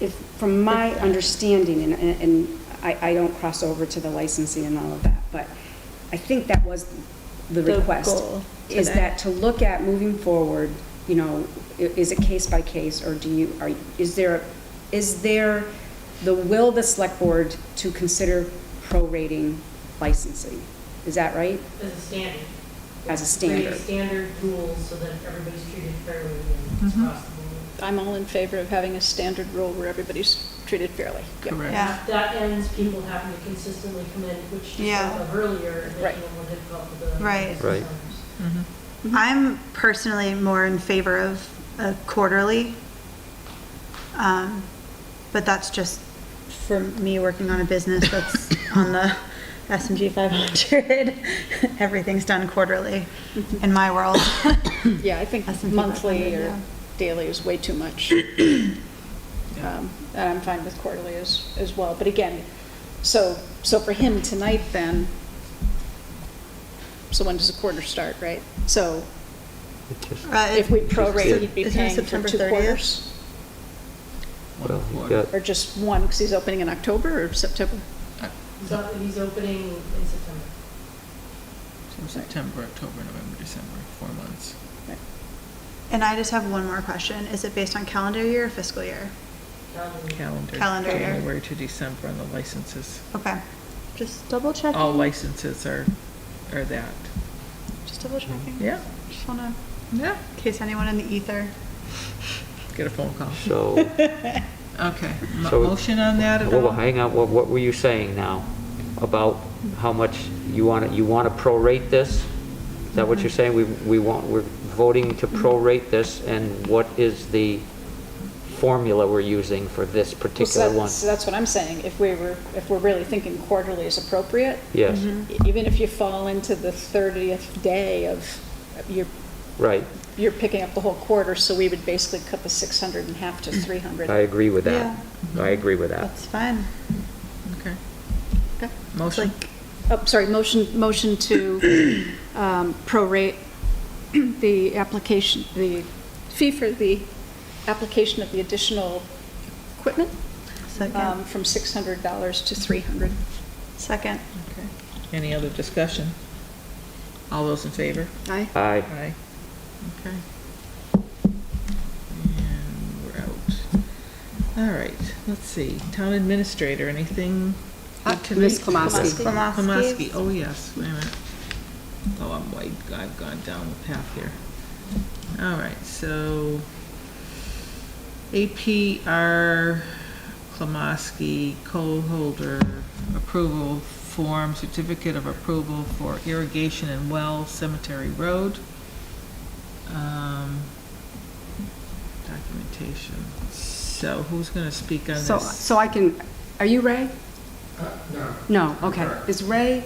[SPEAKER 2] If, from my understanding, and I don't cross over to the licensing and all of that, but I think that was the
[SPEAKER 4] The
[SPEAKER 2] request.
[SPEAKER 4] goal
[SPEAKER 2] Is
[SPEAKER 4] today.
[SPEAKER 2] that to look at moving forward, you know, is it case by case, or is there the will of the select board to consider prorating licensing? Is that right?
[SPEAKER 7] As a standard.
[SPEAKER 2] As a standard.
[SPEAKER 7] Create standard rules so that everybody's treated fairly and across the board.
[SPEAKER 5] I'm all in favor of having a standard rule where everybody's treated fairly. Yep.
[SPEAKER 1] Correct.
[SPEAKER 4] Yeah.
[SPEAKER 7] That ends people having to consistently come in, which you
[SPEAKER 4] Yeah.
[SPEAKER 7] spoke of earlier, and
[SPEAKER 5] Right.
[SPEAKER 7] making it more difficult for the
[SPEAKER 4] Right.
[SPEAKER 7] business
[SPEAKER 3] Right.
[SPEAKER 7] owners.
[SPEAKER 4] I'm personally more in favor of a quarterly. But that's just for me working on a business that's on the S&P 500. Everything's done quarterly in my world.
[SPEAKER 5] Yeah, I think
[SPEAKER 4] S&P
[SPEAKER 5] monthly
[SPEAKER 4] 500,
[SPEAKER 5] or
[SPEAKER 4] yeah.
[SPEAKER 5] daily is way too much. And I'm fine with quarterly as well. But again, so for him tonight then, so when does the quarter start, right? So
[SPEAKER 3] It just-
[SPEAKER 5] if we prorate, he'd be
[SPEAKER 4] Isn't it
[SPEAKER 5] paying for
[SPEAKER 4] September
[SPEAKER 5] 2
[SPEAKER 4] 30th?
[SPEAKER 5] quarters?
[SPEAKER 3] Well, you've got,
[SPEAKER 5] Or just one, because he's opening in October or September?
[SPEAKER 7] So he's opening in September.
[SPEAKER 1] So September, October, November, December, 4 months.
[SPEAKER 4] And I just have one more question. Is it based on calendar year or fiscal year? Calendar year.
[SPEAKER 1] January to December on the licenses.
[SPEAKER 4] Okay. Just double checking.
[SPEAKER 1] All licenses are that.
[SPEAKER 4] Just double checking.
[SPEAKER 1] Yeah,
[SPEAKER 4] Just wanna,
[SPEAKER 1] yeah.
[SPEAKER 4] in case anyone in the ether.
[SPEAKER 1] Get a phone call.
[SPEAKER 3] so,
[SPEAKER 1] Okay,
[SPEAKER 3] So-
[SPEAKER 1] motion on that at
[SPEAKER 3] well,
[SPEAKER 1] all?
[SPEAKER 3] hang on, what were you saying now? About how much you want to prorate this? Is that what you're saying? We're voting to prorate this, and what is the formula we're using for this particular one?
[SPEAKER 5] So that's what I'm saying. If we're really thinking quarterly is appropriate,
[SPEAKER 3] Yes,
[SPEAKER 5] even if you fall into the 30th day of,
[SPEAKER 3] right,
[SPEAKER 5] you're picking up the whole quarter, so we would basically cut the 600 in half to 300.
[SPEAKER 3] I agree with that.
[SPEAKER 4] Yeah.
[SPEAKER 3] I agree with that.
[SPEAKER 4] That's fine.
[SPEAKER 1] Okay.
[SPEAKER 5] Okay.
[SPEAKER 1] Motion?
[SPEAKER 5] Oh, sorry, motion to prorate the application, the fee for the application of the additional equipment
[SPEAKER 4] Second.
[SPEAKER 5] from $600 to $300.
[SPEAKER 4] Second.
[SPEAKER 1] Okay. Any other discussion? All those in favor?
[SPEAKER 5] Aye.
[SPEAKER 3] Aye.
[SPEAKER 1] Aye. Okay. And we're out. All right, let's see. Town administrator, anything? good
[SPEAKER 2] Ms.
[SPEAKER 1] tonight?
[SPEAKER 2] Klamoski.
[SPEAKER 1] Klamoski, oh, yes, wait a minute. Oh, I've gone down the path here. All right, so APR Klamoski, co-holder approval form, certificate of approval for irrigation and well Cemetery Road. Documentation. So who's gonna speak on this?
[SPEAKER 2] So I can, are you Ray? No, okay. Is Ray?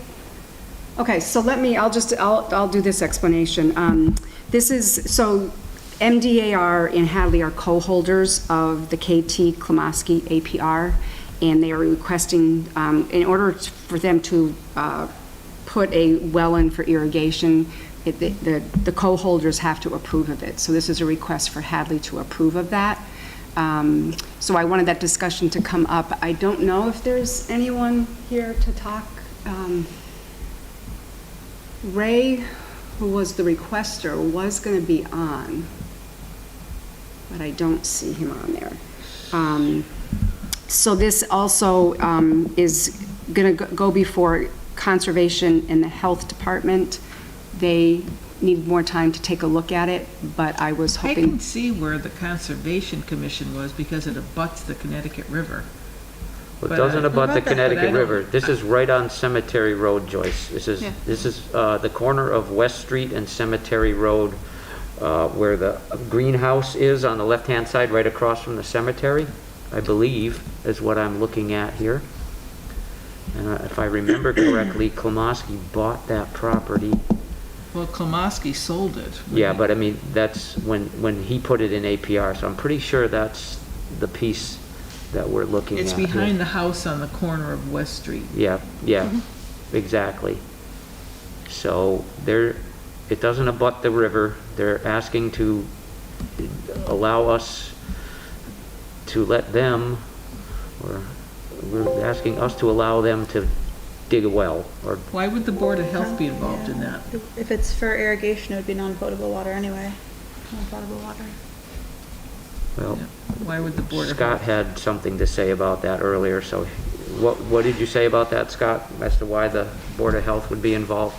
[SPEAKER 2] Okay, so I'll do this explanation. This is, so MDAR and Hadley are co-holders of the KT Klamoski APR, and they are requesting, in order for them to put a well in for irrigation, the co-holders have to approve of it. So this is a request for Hadley to approve of that. So I wanted that discussion to come up. I don't know if there's anyone here to talk. Ray, who was the requester, was going to be on, but I don't see him on there. So this also is going to go before Conservation and the Health Department, they need more time to take a look at it, but I was
[SPEAKER 1] I
[SPEAKER 2] hoping.
[SPEAKER 1] can see where the Conservation Commission was because it abuts the Connecticut River.
[SPEAKER 3] It
[SPEAKER 1] But,
[SPEAKER 3] doesn't abut
[SPEAKER 1] about
[SPEAKER 3] the
[SPEAKER 1] that, but I
[SPEAKER 3] Connecticut
[SPEAKER 1] don't-
[SPEAKER 3] River. This is right on Cemetery Road, Joyce. This is,
[SPEAKER 4] Yeah.
[SPEAKER 3] the corner of West Street and Cemetery Road, where the greenhouse is on the left-hand side, right across from the cemetery, I believe, is what I'm looking at here. And if I remember correctly, Klamoski bought that property.
[SPEAKER 1] Well, Klamoski sold it.
[SPEAKER 3] Yeah, but I mean, that's when he put it in APR, so I'm pretty sure that's the piece that we're looking at
[SPEAKER 1] It's
[SPEAKER 3] here.
[SPEAKER 1] behind the house on the corner of West Street.
[SPEAKER 3] Yeah, exactly. So it doesn't abut the river. They're asking to allow us to let them, or we're asking us to allow them to dig a well, or,
[SPEAKER 1] Why would the Board of Health be involved in that?
[SPEAKER 4] If it's for irrigation, it would be non-potable water anyway. Non-potable water.
[SPEAKER 3] well,
[SPEAKER 1] Why would the Board of
[SPEAKER 3] Scott
[SPEAKER 1] Health?
[SPEAKER 3] had something to say about that earlier, so what did you say about that, Scott, as to why the Board of Health would be involved?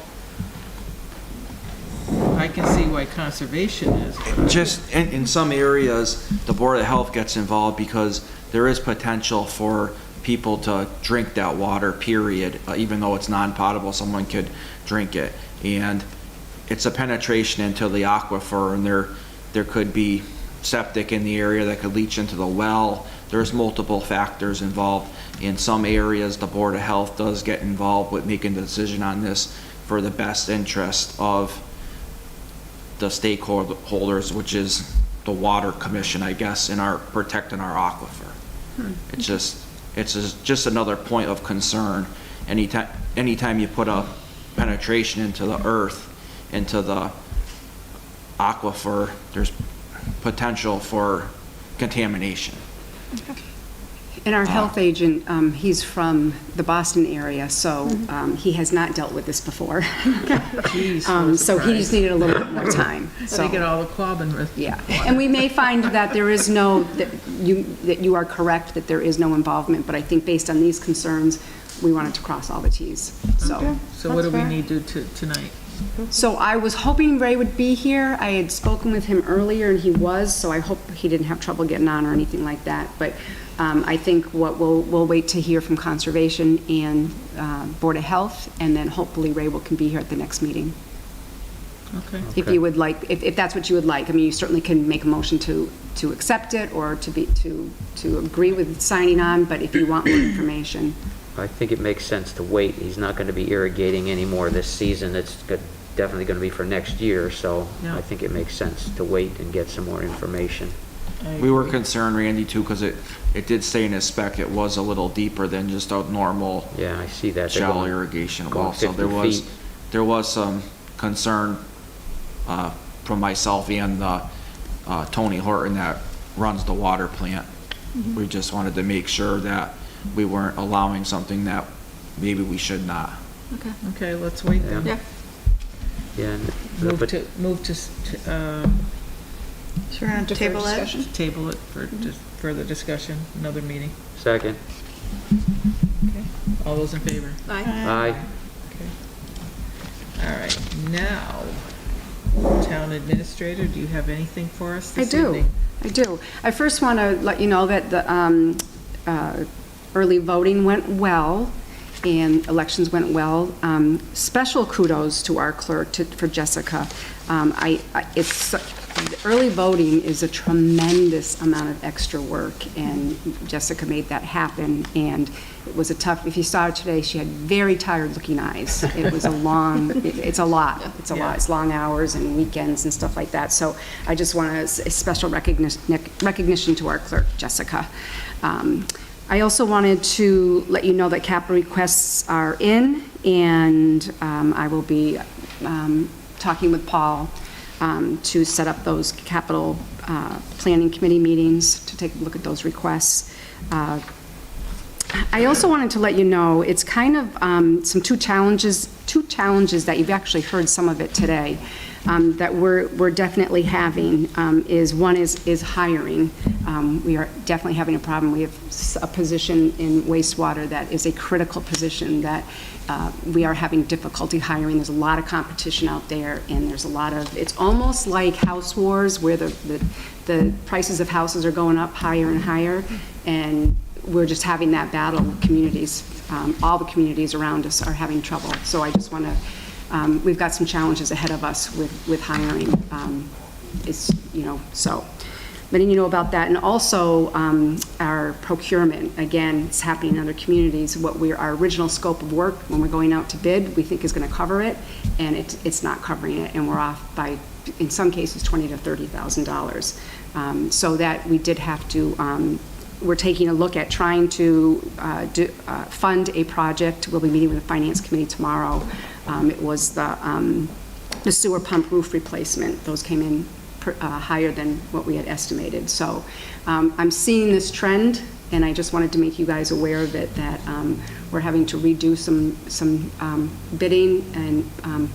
[SPEAKER 1] I can see why Conservation is. but-
[SPEAKER 9] Just in some areas, the Board of Health gets involved because there is potential for people to drink that water, period. Even though it's non-potable, someone could drink it. And it's a penetration into the aquifer, and there could be septic in the area that could leach into the well. There's multiple factors involved. In some areas, the Board of Health does get involved with making the decision on this for the best interest of the stakeholders, which is the Water Commission, I guess, in our protecting our aquifer. It's just another point of concern. Anytime you put a penetration into the earth, into the aquifer, there's potential for contamination.
[SPEAKER 2] And our health agent, he's from the Boston area, so he has not dealt with this before.
[SPEAKER 1] Jeez, what a
[SPEAKER 2] So he just
[SPEAKER 1] surprise.
[SPEAKER 2] needed a little bit more time.
[SPEAKER 1] So they get all the quabbin with.
[SPEAKER 2] Yeah, and we may find that there is no, that you are correct, that there is no involvement, but I think based on these concerns, we wanted to cross all the Ts, so.
[SPEAKER 1] So what do we need to do tonight?
[SPEAKER 2] So I was hoping Ray would be here. I had spoken with him earlier, and he was, so I hope he didn't have trouble getting on or anything like that. But I think we'll wait to hear from Conservation and Board of Health, and then hopefully Ray can be here at the next meeting.
[SPEAKER 1] Okay.
[SPEAKER 2] If you would like, if that's what you would like. I mean, you certainly can make a motion to accept it or to agree with signing on, but if you want more information.
[SPEAKER 3] I think it makes sense to wait. He's not going to be irrigating anymore this season. It's definitely going to be for next year, so
[SPEAKER 1] Yeah.
[SPEAKER 3] I think it makes sense to wait and get some more information.
[SPEAKER 1] I
[SPEAKER 9] We were
[SPEAKER 1] agree.
[SPEAKER 9] concerned, Randy, too, because it did say in his spec it was a little deeper than just a normal
[SPEAKER 3] Yeah, I see that. They're
[SPEAKER 9] shallow
[SPEAKER 3] going-
[SPEAKER 9] irrigation
[SPEAKER 3] going
[SPEAKER 9] well. So
[SPEAKER 3] 50 feet.
[SPEAKER 9] there was some concern from myself and Tony Horton that runs the water plant. We just wanted to make sure that we weren't allowing something that maybe we should not.
[SPEAKER 1] Okay, let's wait then.
[SPEAKER 3] Yeah. Yeah, and-
[SPEAKER 1] Move to
[SPEAKER 4] So we're gonna
[SPEAKER 5] Defer
[SPEAKER 4] table it?
[SPEAKER 5] discussion.
[SPEAKER 1] table it for further discussion, another meeting.
[SPEAKER 3] second.
[SPEAKER 1] Okay. All those in favor?
[SPEAKER 3] Aye.
[SPEAKER 1] Okay. All right, now, Town Administrator, do you have anything for us
[SPEAKER 2] I
[SPEAKER 1] this
[SPEAKER 2] do.
[SPEAKER 1] evening?
[SPEAKER 2] I do. I first want to let you know that the early voting went well, and elections went well. Special kudos to our clerk, for Jessica. Early voting is a tremendous amount of extra work, and Jessica made that happen, and it was a tough, if you saw her today, she had very tired-looking eyes. It was a long, it's a lot. It's a lot. It's long hours and weekends and stuff like that. So I just want a special recognition to our clerk, Jessica. I also wanted to let you know that capital requests are in, and I will be talking with Paul to set up those capital planning committee meetings to take a look at those requests. I also wanted to let you know, it's kind of two challenges that you've actually heard some of it today. that we're definitely having is, one is hiring. We are definitely having a problem. We have a position in wastewater that is a critical position that we are having difficulty hiring. There's a lot of competition out there, and there's a lot of, it's almost like house wars where the prices of houses are going up higher and higher, and we're just having that battle with communities. All the communities around us are having trouble. So I just want to, we've got some challenges ahead of us with hiring. So letting you know about that. And also our procurement, again, it's happening in other communities. Our original scope of work, when we're going out to bid, we think is going to cover it, and it's not covering it, and we're off by, in some cases, $20,000 to $30,000. So that we did have to, we're taking a look at trying to fund a project. We'll be meeting with the Finance Committee tomorrow. It was the sewer pump roof replacement. Those came in higher than what we had estimated. So I'm seeing this trend, and I just wanted to make you guys aware of it, that we're having to redo some bidding and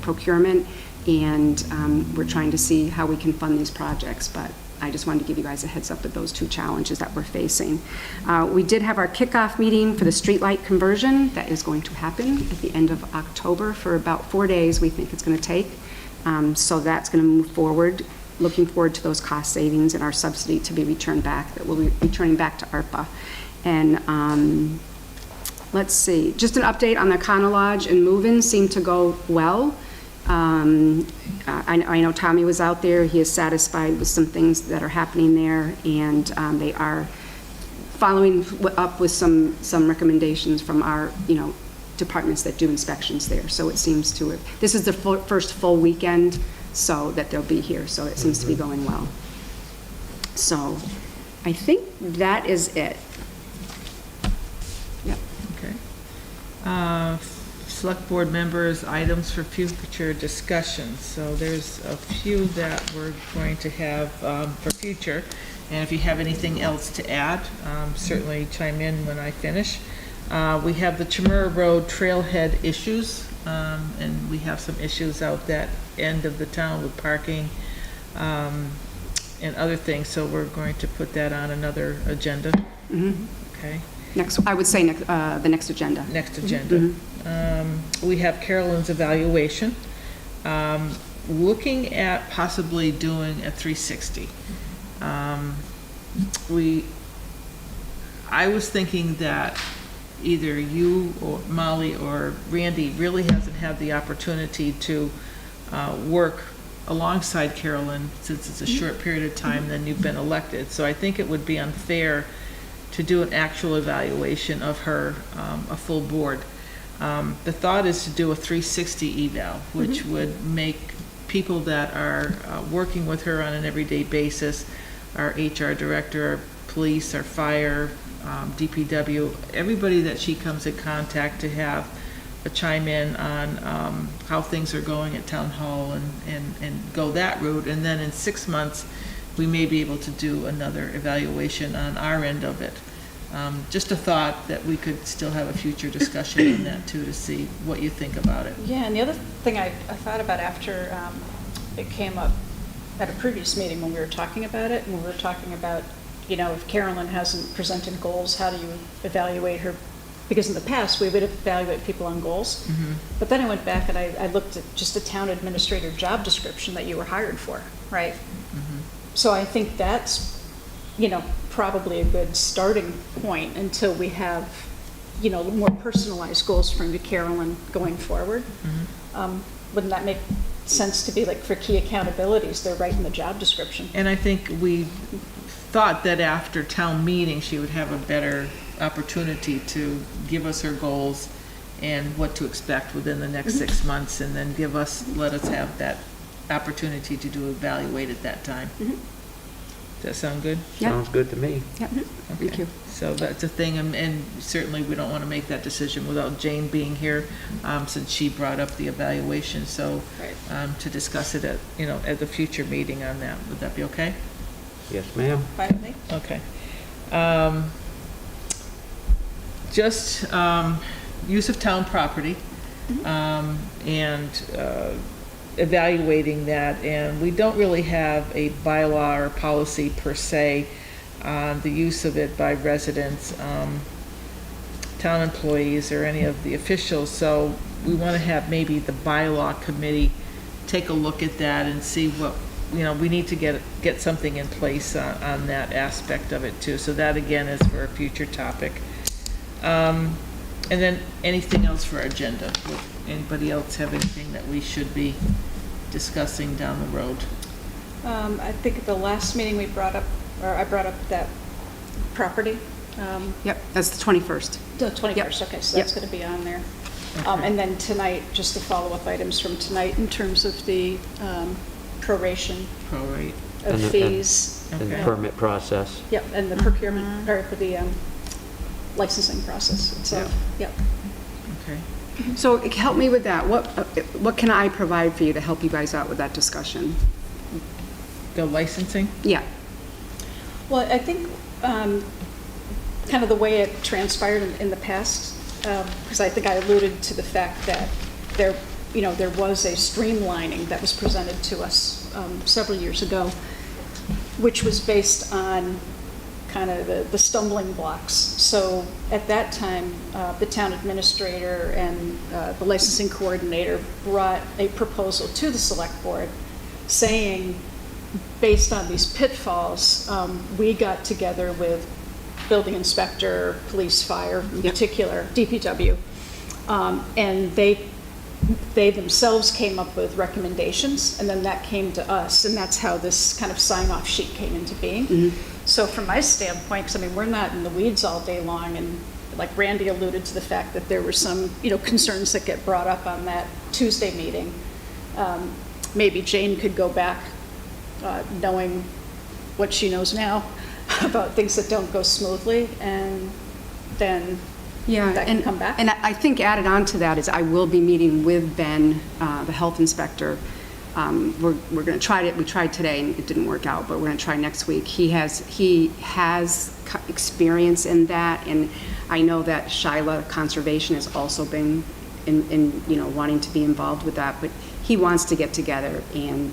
[SPEAKER 2] procurement, and we're trying to see how we can fund these projects. But I just wanted to give you guys a heads up of those two challenges that we're facing. We did have our kickoff meeting for the streetlight conversion. That is going to happen at the end of October for about 4 days, we think it's going to take. So that's going to move forward. Looking forward to those cost savings and our subsidy to be returned back, that will be returning back to ARPA. And let's see, just an update on the Econo Lodge and move-in seemed to go well. I know Tommy was out there. He is satisfied with some things that are happening there, and they are following up with some recommendations from our, departments that do inspections there. So it seems to have, this is the first full weekend so that they'll be here, so it seems to be going well. So I think that is it. Yep.
[SPEAKER 1] Okay. Select board members, items for future discussion. So there's a few that we're going to have for future. And if you have anything else to add, certainly chime in when I finish. We have the Chamorro Road trailhead issues, and we have some issues out that end of the town with parking and other things. So we're going to put that on another agenda.
[SPEAKER 2] Mm-hmm.
[SPEAKER 1] Okay.
[SPEAKER 2] Next, I would say the next agenda.
[SPEAKER 1] Next agenda. Mm-hmm. We have Carolyn's evaluation. Looking at possibly doing a 360. I was thinking that either you or Molly or Randy really hasn't had the opportunity to work alongside Carolyn since it's a short period of time, then you've been elected. So I think it would be unfair to do an actual evaluation of her, a full board. The thought is to do a 360 eval, which would make people that are working with her on an everyday basis, our HR director, our police, our fire, DPW, everybody that she comes in contact, to have a chime in on how things are going at town hall and go that route. And then in 6 months, we may be able to do another evaluation on our end of it. Just a thought that we could still have a future discussion on that too, to see what you think about it.
[SPEAKER 5] Yeah, and the other thing I thought about after it came up at a previous meeting when we were talking about it, and we were talking about, if Carolyn hasn't presented goals, how do you evaluate her? Because in the past, we would evaluate people on goals.
[SPEAKER 1] Mm-hmm.
[SPEAKER 5] But then I went back and I looked at just a town administrator job description that you were hired for, right?
[SPEAKER 1] Mm-hmm.
[SPEAKER 5] So I think that's, probably a good starting point until we have, more personalized goals from Carolyn going forward.
[SPEAKER 1] Mm-hmm.
[SPEAKER 5] Wouldn't that make sense to be like for key accountabilities, they're right in the job description?
[SPEAKER 1] And I think we thought that after town meeting, she would have a better opportunity to give us her goals and what to expect within the next 6 months, and then let us have that opportunity to evaluate at that time.
[SPEAKER 2] Mm-hmm.
[SPEAKER 1] Does that sound good?
[SPEAKER 2] Yep.
[SPEAKER 3] Sounds good to me.
[SPEAKER 2] Yep. Thank you.
[SPEAKER 1] So that's a thing, and certainly we don't want to make that decision without Jane being here, since she brought up the evaluation, so to discuss it at the future meeting on that. Would that be okay?
[SPEAKER 3] Yes, ma'am.
[SPEAKER 5] Fine with me.
[SPEAKER 1] Okay. Use of town property, and evaluating that, and we don't really have a bylaw or policy per se on the use of it by residents, town employees, or any of the officials, so we want to have maybe the bylaw committee take a look at that and see what, we need to get something in place on that aspect of it too. So that again is for a future topic. And then anything else for our agenda? Would anybody else have anything that we should be discussing down the road?
[SPEAKER 5] I think at the last meeting I brought up that property.
[SPEAKER 2] Yep, that's the 21st.
[SPEAKER 5] The 21st, okay, so that's going to be on there. And then tonight, just the follow-up items from tonight in terms of the proration
[SPEAKER 1] Prorate.
[SPEAKER 5] of
[SPEAKER 3] And the-
[SPEAKER 5] fees.
[SPEAKER 3] And the
[SPEAKER 1] Okay.
[SPEAKER 3] permit process.
[SPEAKER 5] Yep, and the procurement, or for the licensing process itself. Yep.
[SPEAKER 1] Okay.
[SPEAKER 2] So help me with that. What can I provide for you to help you guys out with that discussion?
[SPEAKER 1] The licensing?
[SPEAKER 2] Yeah.
[SPEAKER 5] Well, I think kind of the way it transpired in the past, because I think I alluded to the fact that there was a streamlining that was presented to us several years ago, which was based on kind of the stumbling blocks. So at that time, the town administrator and the licensing coordinator brought a proposal to the select board saying, based on these pitfalls, we got together with building inspector, police, fire in particular, DPW, and they themselves came up with recommendations, and then that came to us, and that's how this kind of sign-off sheet came into being. So from my standpoint, because I mean, we're not in the weeds all day long, and like Randy alluded to the fact that there were some, concerns that get brought up on that Tuesday meeting. Maybe Jane could go back, knowing what she knows now about things that don't go smoothly, and then that can come back.
[SPEAKER 2] And I think added on to that is I will be meeting with Ben, the health inspector. We're going to try it. We tried today and it didn't work out, but we're going to try next week. He has experience in that, and I know that Shyla Conservation has also been in wanting to be involved with that, but he wants to get together and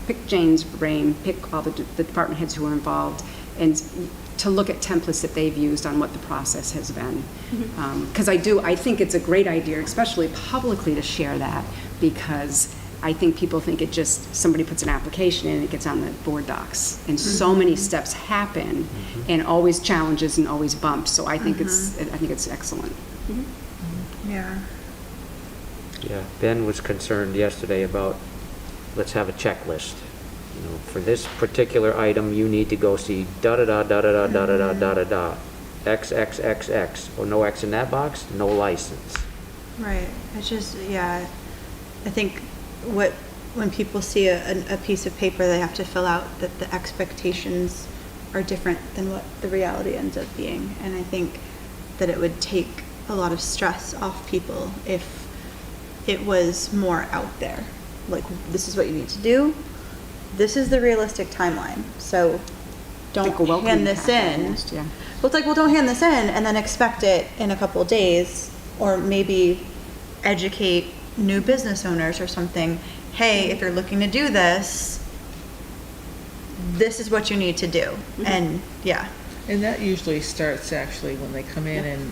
[SPEAKER 2] pick Jane's brain, pick all the department heads who are involved, and to look at templates that they've used on what the process has been. Because I think it's a great idea, especially publicly, to share that, because I think people think it just, somebody puts an application in and it gets on the board docs. And so many steps happen, and always challenges and always bumps. So I think it's excellent.
[SPEAKER 4] Yeah.
[SPEAKER 3] Yeah, Ben was concerned yesterday about, let's have a checklist. For this particular item, you need to go see da-da-da, da-da-da, da-da-da, da-da-da, X, X, X, X. Oh, no X in that box, no license.
[SPEAKER 4] Right. It's just, I think when people see a piece of paper they have to fill out, that the expectations are different than what the reality ends up being. And I think that it would take a lot of stress off people if it was more out there. Like, this is what you need to do. This is the realistic timeline. So don't
[SPEAKER 2] Like a welcoming
[SPEAKER 4] hand this
[SPEAKER 2] packet
[SPEAKER 4] in.
[SPEAKER 2] almost, yeah.
[SPEAKER 4] Well, it's like, well, don't hand this in and then expect it in a couple of days, or maybe educate new business owners or something. Hey, if you're looking to do this, this is what you need to do. And
[SPEAKER 1] And that usually starts actually when they come in and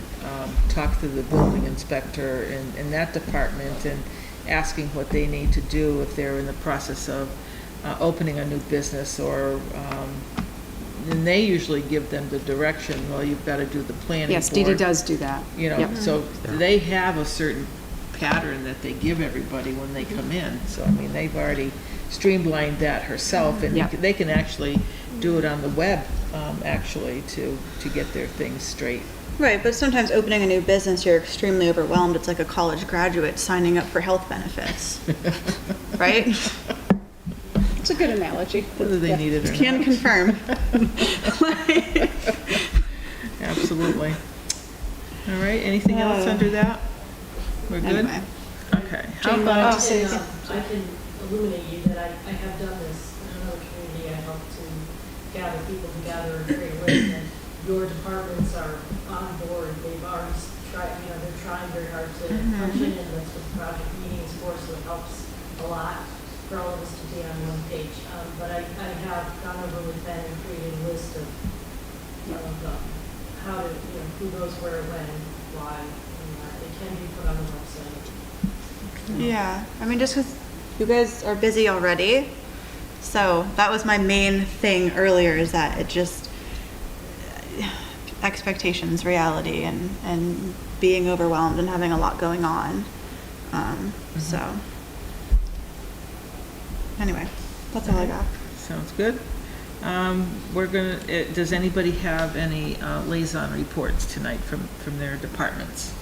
[SPEAKER 1] talk to the building inspector in that department, and asking what they need to do if they're in the process of opening a new business, or and they usually give them the direction, well, you've got to do the planning
[SPEAKER 2] Yes, Dee Dee
[SPEAKER 1] board.
[SPEAKER 2] does do that. Yep.
[SPEAKER 1] So they have a certain pattern that they give everybody when they come in. So, I mean, they've already streamlined that herself, and
[SPEAKER 2] Yeah.
[SPEAKER 1] they can actually do it on the web, actually, to get their things straight.
[SPEAKER 4] right, but sometimes opening a new business, you're extremely overwhelmed. It's like a college graduate signing up for health benefits, right?
[SPEAKER 5] It's a good analogy.
[SPEAKER 1] Whether they need it or
[SPEAKER 4] Can
[SPEAKER 1] not.
[SPEAKER 4] confirm.
[SPEAKER 1] Absolutely. All right, anything else under that? We're good?
[SPEAKER 4] Anyway.
[SPEAKER 1] Okay. How
[SPEAKER 5] Jane
[SPEAKER 1] about,
[SPEAKER 5] wanted to say
[SPEAKER 7] I can illuminate you that I have done this in another community. I helped to gather people together and create a list, and your departments are on board. They've already tried, they're trying very hard to punch in, and that's what the project meeting is for, so it helps a lot for all of us to be on one page. But I have gone over with Ben and created a list of how to, who goes where, when, why, and it can be put on the website.
[SPEAKER 4] Yeah, I mean, just because you guys are busy already, so that was my main thing earlier, is that it just, expectations, reality, and being overwhelmed and having a lot going on. So, anyway, that's all I got.
[SPEAKER 1] Sounds good. We're gonna, does anybody have any liaison reports tonight from their departments?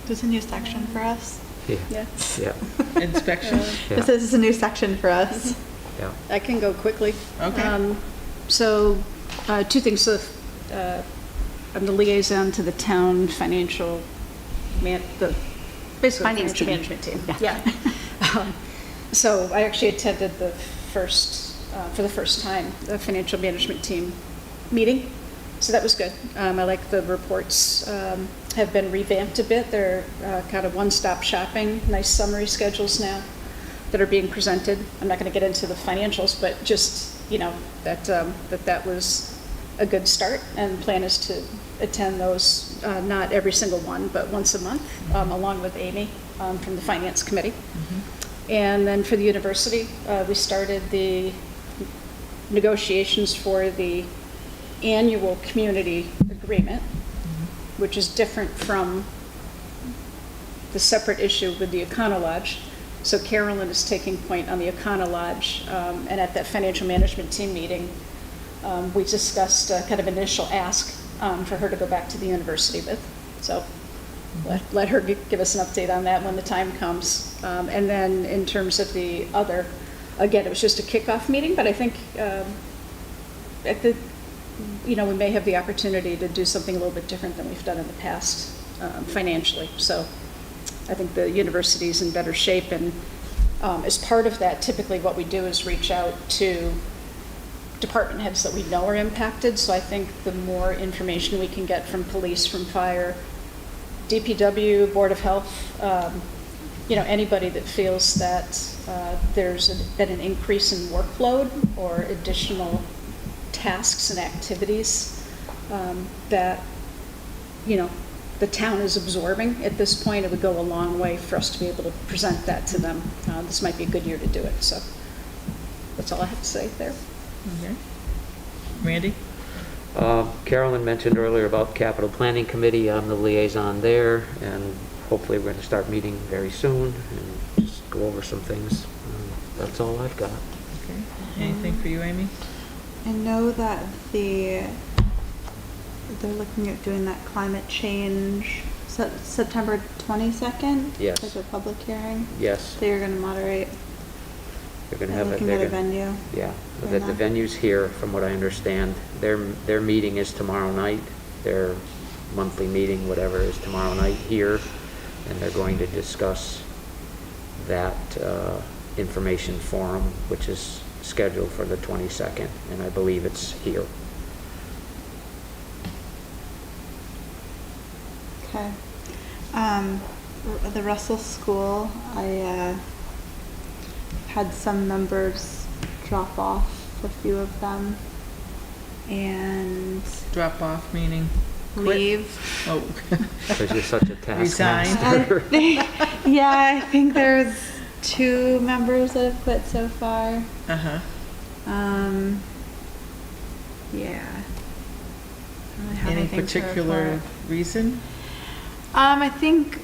[SPEAKER 4] There's a new section for us.
[SPEAKER 5] Yeah.
[SPEAKER 3] Yeah,
[SPEAKER 1] Inspection?
[SPEAKER 3] yeah,
[SPEAKER 4] This is a new section for us.
[SPEAKER 3] yeah.
[SPEAKER 5] I can go quickly.
[SPEAKER 1] Okay.
[SPEAKER 5] So, two things. So, I'm the liaison to the town financial basically
[SPEAKER 2] Finance
[SPEAKER 5] financial
[SPEAKER 2] team.
[SPEAKER 5] management team. Yeah. So I actually attended the first, for the first time, the financial management team meeting. So that was good. I like the reports have been revamped a bit. They're kind of one-stop shopping, nice summary schedules now that are being presented. I'm not going to get into the financials, but just, that was a good start, and plan is to attend those, not every single one, but once a month, along with Amy from the Finance Committee. And then for the university, we started the negotiations for the annual community agreement, which is different from the separate issue with the Econo Lodge. So Carolyn is taking point on the Econo Lodge, and at that financial management team meeting, we discussed a kind of initial ask for her to go back to the university with. So let her give us an update on that when the time comes. And then in terms of the other, again, it was just a kickoff meeting, but I think we may have the opportunity to do something a little bit different than we've done in the past financially. So I think the university's in better shape, and as part of that, typically what we do is reach out to department heads that we know are impacted. So I think the more information we can get from police, from fire, DPW, Board of Health, anybody that feels that there's been an increase in workload or additional tasks and activities that, the town is absorbing at this point, it would go a long way for us to be able to present that to them. This might be a good year to do it. So that's all I have to say there.
[SPEAKER 1] Okay. Randy?
[SPEAKER 3] Carolyn mentioned earlier about Capital Planning Committee. I'm the liaison there, and hopefully we're going to start meeting very soon and just go over some things. That's all I've got.
[SPEAKER 1] Okay. Anything for you, Amy?
[SPEAKER 4] I know that they're looking at doing that climate change, September 22nd?
[SPEAKER 3] Yes.
[SPEAKER 4] Like a public hearing?
[SPEAKER 3] Yes,
[SPEAKER 4] So you're gonna moderate,
[SPEAKER 3] they're going to
[SPEAKER 4] they're
[SPEAKER 3] have
[SPEAKER 4] looking at a
[SPEAKER 3] they're gonna-
[SPEAKER 4] venue?
[SPEAKER 3] Yeah,
[SPEAKER 4] for
[SPEAKER 3] the
[SPEAKER 4] that.
[SPEAKER 3] venue's here, from what I understand. Their meeting is tomorrow night. Their monthly meeting, whatever, is tomorrow night here, and they're going to discuss that information forum, which is scheduled for the 22nd, and I believe it's here.
[SPEAKER 4] Okay. The Russell School, I had some members drop off, a few of them, and
[SPEAKER 1] Drop off meaning? Quit?
[SPEAKER 4] leave.
[SPEAKER 1] Oh.
[SPEAKER 3] Because you're such a
[SPEAKER 1] Resigned.
[SPEAKER 3] taskmaster.
[SPEAKER 4] Yeah, I think there's 2 members that have quit so far.
[SPEAKER 1] Uh-huh.
[SPEAKER 4] Yeah. I don't really have
[SPEAKER 1] Any
[SPEAKER 4] anything to
[SPEAKER 1] particular
[SPEAKER 4] report.
[SPEAKER 1] reason?
[SPEAKER 4] I think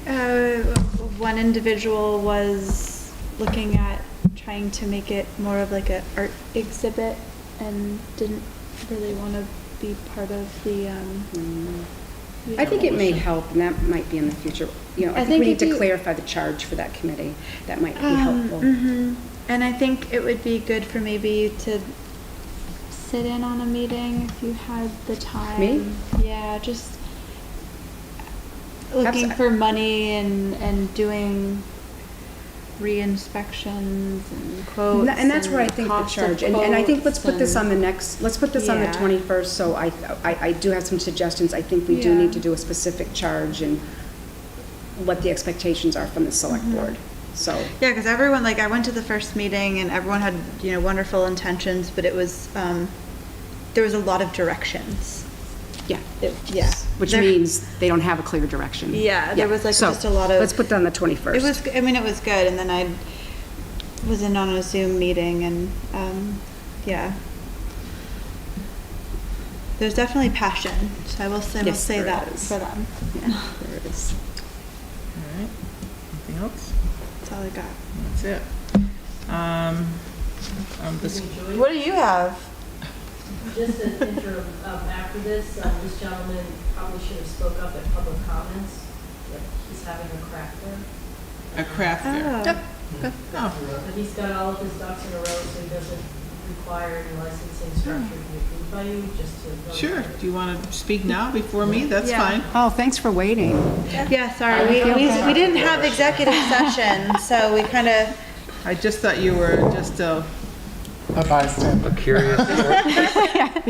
[SPEAKER 4] one individual was looking at trying to make it more of like an art exhibit and didn't really want to be part of the.
[SPEAKER 2] I think it may help, and that might be in the future. I think we need to clarify the charge for that committee. That might be helpful.
[SPEAKER 4] And I think it would be good for maybe to sit in on a meeting if you had the time.
[SPEAKER 2] Me?
[SPEAKER 4] Yeah, just looking for money and doing re-inspections and quotes.
[SPEAKER 2] And that's where I think the
[SPEAKER 4] cost of
[SPEAKER 2] charge, and I think let's
[SPEAKER 4] quotes
[SPEAKER 2] put this on the next, let's put this on the
[SPEAKER 4] Yeah.
[SPEAKER 2] 21st, so I do have some suggestions. I think we do
[SPEAKER 4] Yeah.
[SPEAKER 2] need to do a specific charge and what the expectations are from the select board. So,
[SPEAKER 4] Yeah, because everyone, like, I went to the first meeting and everyone had, you know, wonderful intentions, but it was, there was a lot of directions.
[SPEAKER 2] yeah.
[SPEAKER 4] Yeah.
[SPEAKER 2] Which
[SPEAKER 4] There-
[SPEAKER 2] means they don't have a clear direction.
[SPEAKER 4] Yeah, there was like
[SPEAKER 2] So,
[SPEAKER 4] just a lot of.
[SPEAKER 2] let's put that on the 21st.
[SPEAKER 4] It was, I mean, it was good, and then I was in on a Zoom meeting, and, yeah. There's definitely passion, so I will say,
[SPEAKER 2] Yes, there
[SPEAKER 4] that
[SPEAKER 2] is.
[SPEAKER 4] for them.
[SPEAKER 2] Yeah, there it is.
[SPEAKER 1] All right. Anything else?
[SPEAKER 4] That's all I got.
[SPEAKER 1] That's it. This,
[SPEAKER 4] What do you have?
[SPEAKER 7] Just an interim, after this gentleman probably should have spoke up at public comments, that he's having a craft fair.
[SPEAKER 1] a craft fair.
[SPEAKER 4] Oh.
[SPEAKER 1] Oh,
[SPEAKER 7] But he's got all of his ducks in a row, so he doesn't require any licensing structure to be approved by you, just to.
[SPEAKER 1] sure. Do you want to speak now before me? That's
[SPEAKER 4] Yeah.
[SPEAKER 1] fine.
[SPEAKER 2] Oh, thanks for waiting.
[SPEAKER 4] Yeah, sorry, we didn't have executive session, so we kind of,
[SPEAKER 1] I just thought you were just
[SPEAKER 3] A curious,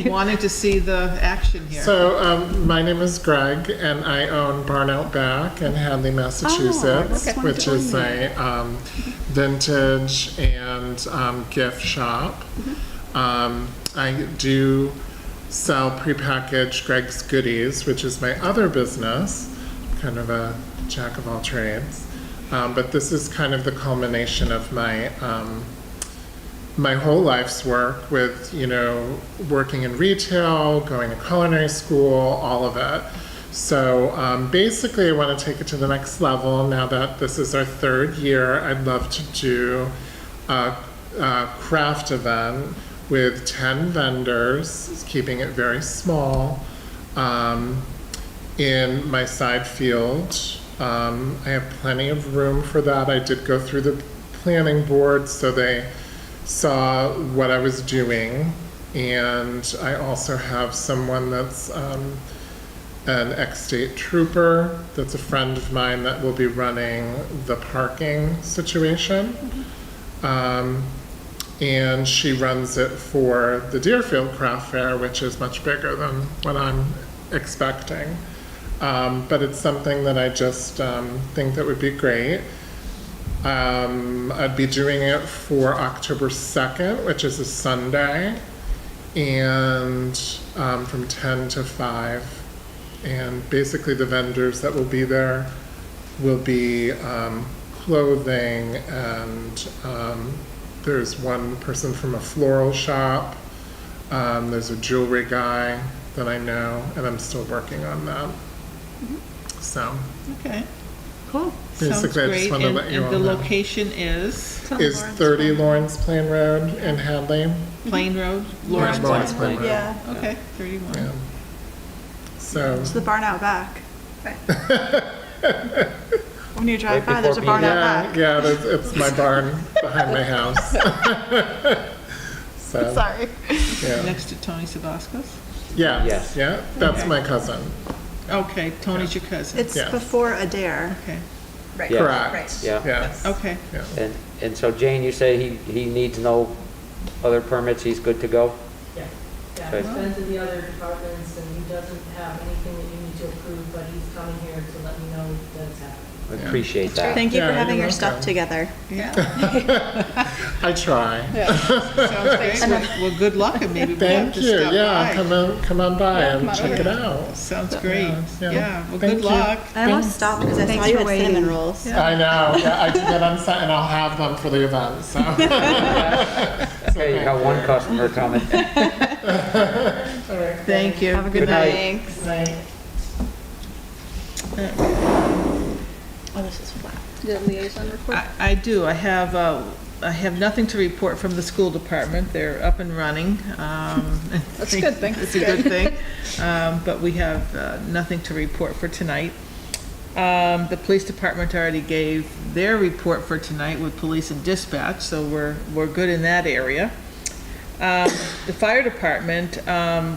[SPEAKER 1] wanting to see the action here.
[SPEAKER 12] So, my name is Greg, and I own Barn Out Back in Hadley, Massachusetts,
[SPEAKER 2] okay.
[SPEAKER 12] which is a vintage and gift shop. I do sell prepackaged Greg's Goodies, which is my other business, kind of a jack of all trades. But this is kind of the culmination of my whole life's work with, you know, working in retail, going to culinary school, all of it. So basically I want to take it to the next level. Now that this is our third year, I'd love to do a craft event with 10 vendors, keeping it very small, in my side field. I have plenty of room for that. I did go through the planning board, so they saw what I was doing, and I also have someone that's an ex-state trooper that's a friend of mine that will be running the parking situation. And she runs it for the Deerfield Craft Fair, which is much bigger than what I'm expecting. But it's something that I just think that would be great. I'd be doing it for October 2nd, which is a Sunday, and from 10 to 5. And basically the vendors that will be there will be clothing, and there's one person from a floral shop. There's a jewelry guy that I know, and I'm still working on that. So
[SPEAKER 1] Okay.
[SPEAKER 2] Cool.
[SPEAKER 1] Sounds
[SPEAKER 12] basically, I just
[SPEAKER 1] great.
[SPEAKER 12] want to
[SPEAKER 1] And-
[SPEAKER 12] let you all
[SPEAKER 1] And the
[SPEAKER 12] know.
[SPEAKER 1] location is
[SPEAKER 12] Is 30 Lawrence Plain Road in Hadley.
[SPEAKER 1] Plain Road,
[SPEAKER 12] Lawrence
[SPEAKER 1] Lawrence.
[SPEAKER 12] Plain Road.
[SPEAKER 4] yeah,
[SPEAKER 1] Okay,
[SPEAKER 12] Yeah.
[SPEAKER 1] 31.
[SPEAKER 12] So,
[SPEAKER 4] it's the barn out back. When you drive
[SPEAKER 3] Right
[SPEAKER 4] by, there's a
[SPEAKER 3] before
[SPEAKER 4] barn out
[SPEAKER 12] yeah,
[SPEAKER 4] back.
[SPEAKER 12] yeah, it's my barn behind my house. So,
[SPEAKER 4] Sorry.
[SPEAKER 12] yeah.
[SPEAKER 1] Next to Tony Sabascos?
[SPEAKER 12] Yes,
[SPEAKER 3] Yes.
[SPEAKER 12] yeah, that's
[SPEAKER 1] Okay.
[SPEAKER 12] my cousin.
[SPEAKER 1] Okay, Tony's your cousin.
[SPEAKER 4] It's
[SPEAKER 12] Yes.
[SPEAKER 4] before Adair.
[SPEAKER 1] Okay,
[SPEAKER 4] Right.
[SPEAKER 3] Yeah.
[SPEAKER 12] Correct.
[SPEAKER 3] yeah.
[SPEAKER 12] Yes.
[SPEAKER 1] okay.
[SPEAKER 12] Yeah.
[SPEAKER 3] And so Jane, you say he needs no other permits, he's good to go?
[SPEAKER 7] Yeah,
[SPEAKER 3] Okay.
[SPEAKER 7] he's been to the other departments, and he doesn't have anything that you need to approve, but he's coming here to let me know that it's happening.
[SPEAKER 3] I appreciate that.
[SPEAKER 4] Thank you
[SPEAKER 12] Yeah,
[SPEAKER 4] for having
[SPEAKER 12] you're
[SPEAKER 4] your stuff
[SPEAKER 12] welcome.
[SPEAKER 4] together.
[SPEAKER 1] Yeah,
[SPEAKER 12] I try.
[SPEAKER 1] sounds great. Well, good luck, and maybe we'll have
[SPEAKER 12] Thank
[SPEAKER 1] to
[SPEAKER 12] you,
[SPEAKER 1] stop
[SPEAKER 12] yeah,
[SPEAKER 1] by.
[SPEAKER 12] come on by
[SPEAKER 5] Yeah,
[SPEAKER 12] and
[SPEAKER 5] come on
[SPEAKER 12] check
[SPEAKER 5] over.
[SPEAKER 12] it out.
[SPEAKER 1] Sounds great.
[SPEAKER 12] Yeah.
[SPEAKER 1] Yeah, well,
[SPEAKER 12] Thank
[SPEAKER 1] good
[SPEAKER 12] you.
[SPEAKER 1] luck.
[SPEAKER 4] And I almost stopped because I
[SPEAKER 2] Thanks
[SPEAKER 4] saw you
[SPEAKER 2] for
[SPEAKER 4] had cinnamon
[SPEAKER 2] waiting.
[SPEAKER 4] rolls.
[SPEAKER 12] I know, yeah, I did that on Sunday, and I'll have them for the event, so.
[SPEAKER 3] Okay, you got one customer coming.
[SPEAKER 1] Thank you.
[SPEAKER 2] Have a
[SPEAKER 3] Good
[SPEAKER 2] good
[SPEAKER 3] night.
[SPEAKER 4] Thanks. Oh, this is flat.
[SPEAKER 5] The liaison report?
[SPEAKER 1] I do. I have nothing to report from the school department. They're up and running.
[SPEAKER 5] That's a good thing.
[SPEAKER 1] It's a good thing. But we have nothing to report for tonight. The police department already gave their report for tonight with police and dispatch, so we're good in that area. The fire department,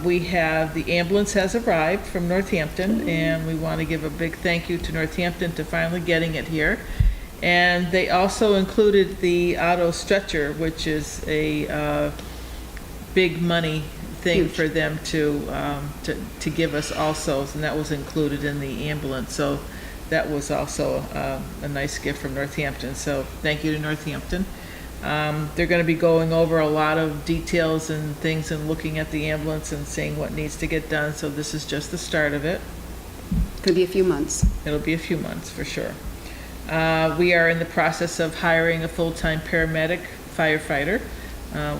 [SPEAKER 1] we have, the ambulance has arrived from Northampton, and we want to give a big thank you to Northampton to finally getting it here. And they also included the auto stretcher, which is a big money thing for them to give us also, and that was included in the ambulance. So that was also a nice gift from Northampton, so thank you to Northampton. They're gonna be going over a lot of details and things and looking at the ambulance and seeing what needs to get done, so this is just the start of it.
[SPEAKER 2] Could be a few months.
[SPEAKER 1] It'll be a few months, for sure. We are in the process of hiring a full-time paramedic firefighter.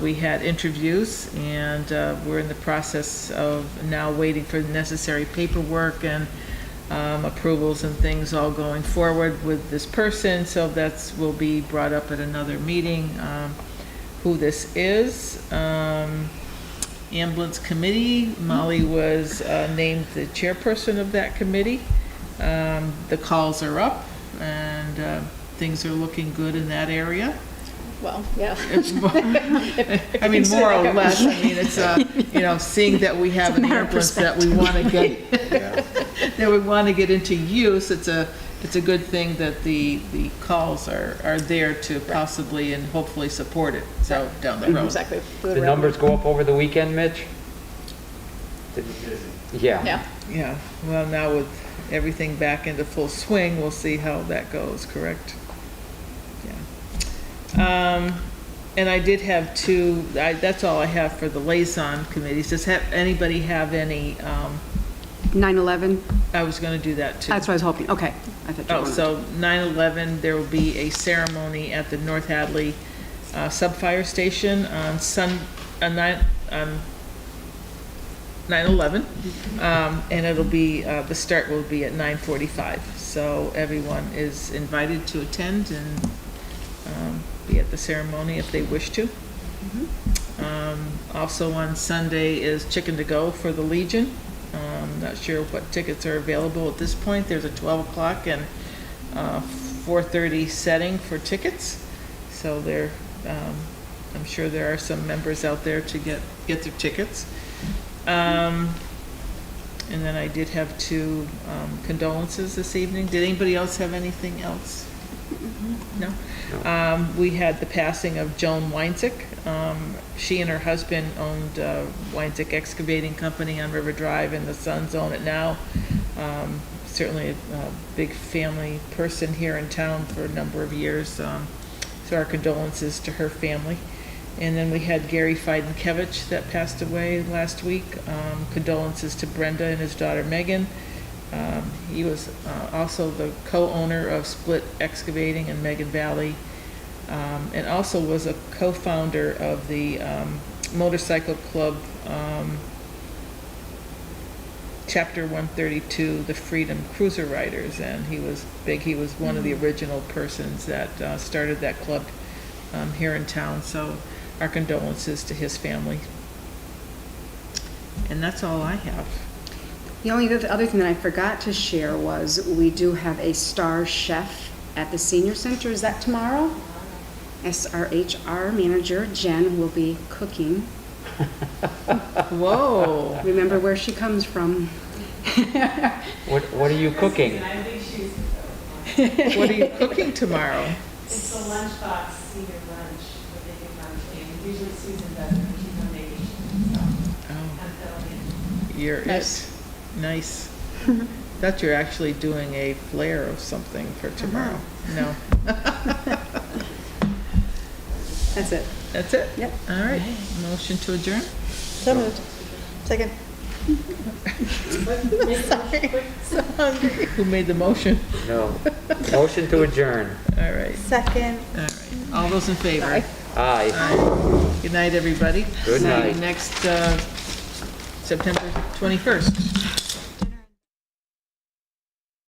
[SPEAKER 1] We had interviews, and we're in the process of now waiting for the necessary paperwork and approvals and things all going forward with this person, so will be brought up at another meeting, who this is. Ambulance Committee, Molly was named the chairperson of that committee. The calls are up, and things are looking good in that area.
[SPEAKER 5] Well, yeah.
[SPEAKER 1] I mean, more or less, I mean, it's, seeing that we have an ambulance that we want to get, that we want to get into use, it's a good thing that the calls are there to possibly and hopefully support it, so down the road.
[SPEAKER 5] Exactly.
[SPEAKER 3] The numbers go up over the weekend, Mitch? Yeah.
[SPEAKER 5] Yeah.
[SPEAKER 1] Yeah, well, now with everything back into full swing, we'll see how that goes, correct? Yeah. And I did have that's all I have for the liaison committees. Does anybody have any,
[SPEAKER 2] 9/11,
[SPEAKER 1] I was gonna do that too.
[SPEAKER 2] that's what I was hoping, okay. I thought you
[SPEAKER 1] Oh,
[SPEAKER 2] wanted-
[SPEAKER 1] so 9/11, there will be a ceremony at the North Hadley Sub-Fire Station on 9/11. And it'll be, the start will be at 9:45. So everyone is invited to attend and be at the ceremony if they wish to. Also on Sunday is Chicken to Go for the Legion. Not sure what tickets are available at this point. There's a 12 o'clock and 4:30 setting for tickets. So I'm sure there are some members out there to get their tickets. And then I did have two condolences this evening. Did anybody else have anything else? No? We had the passing of Joan Weinzick. She and her husband owned Weinzick Excavating Company on River Drive, and the sons own it now. Certainly a big family person here in town for a number of years. So our condolences to her family. And then we had Gary Feidenkevich that passed away last week. Condolences to Brenda and his daughter Megan. He was also the co-owner of Split Excavating in Megan Valley, and also was a co-founder of the motorcycle club, Chapter 132, the Freedom Cruiser Riders, and he was big. He was one of the original persons that started that club here in town, so our condolences to his family. And that's all I have.
[SPEAKER 2] The only other thing that I forgot to share was we do have a star chef at the senior center. Is that tomorrow? Our HR manager, Jen, will be cooking.
[SPEAKER 1] Whoa.
[SPEAKER 2] Remember where she comes from.
[SPEAKER 3] What are you cooking?
[SPEAKER 1] What are you cooking tomorrow?
[SPEAKER 7] It's a lunchbox senior lunch, what they do lunch, and usually Susan does it when she's on vacation, so
[SPEAKER 1] Oh,
[SPEAKER 7] I'm filling in.
[SPEAKER 1] you're
[SPEAKER 5] Nice.
[SPEAKER 1] it. Nice. Thought you're actually doing a flare of something for tomorrow. No.
[SPEAKER 2] That's it.
[SPEAKER 1] That's it?
[SPEAKER 2] Yep.
[SPEAKER 1] All right. Motion to adjourn?
[SPEAKER 4] So moved. Second.
[SPEAKER 1] Who made the motion?
[SPEAKER 3] No. Motion to adjourn.
[SPEAKER 1] All right.
[SPEAKER 4] Second.
[SPEAKER 1] All right. All those in favor?
[SPEAKER 5] Aye.
[SPEAKER 3] Aye.
[SPEAKER 1] Aye. Good night, everybody.
[SPEAKER 3] Good
[SPEAKER 1] See you
[SPEAKER 3] night.
[SPEAKER 1] next September 21st.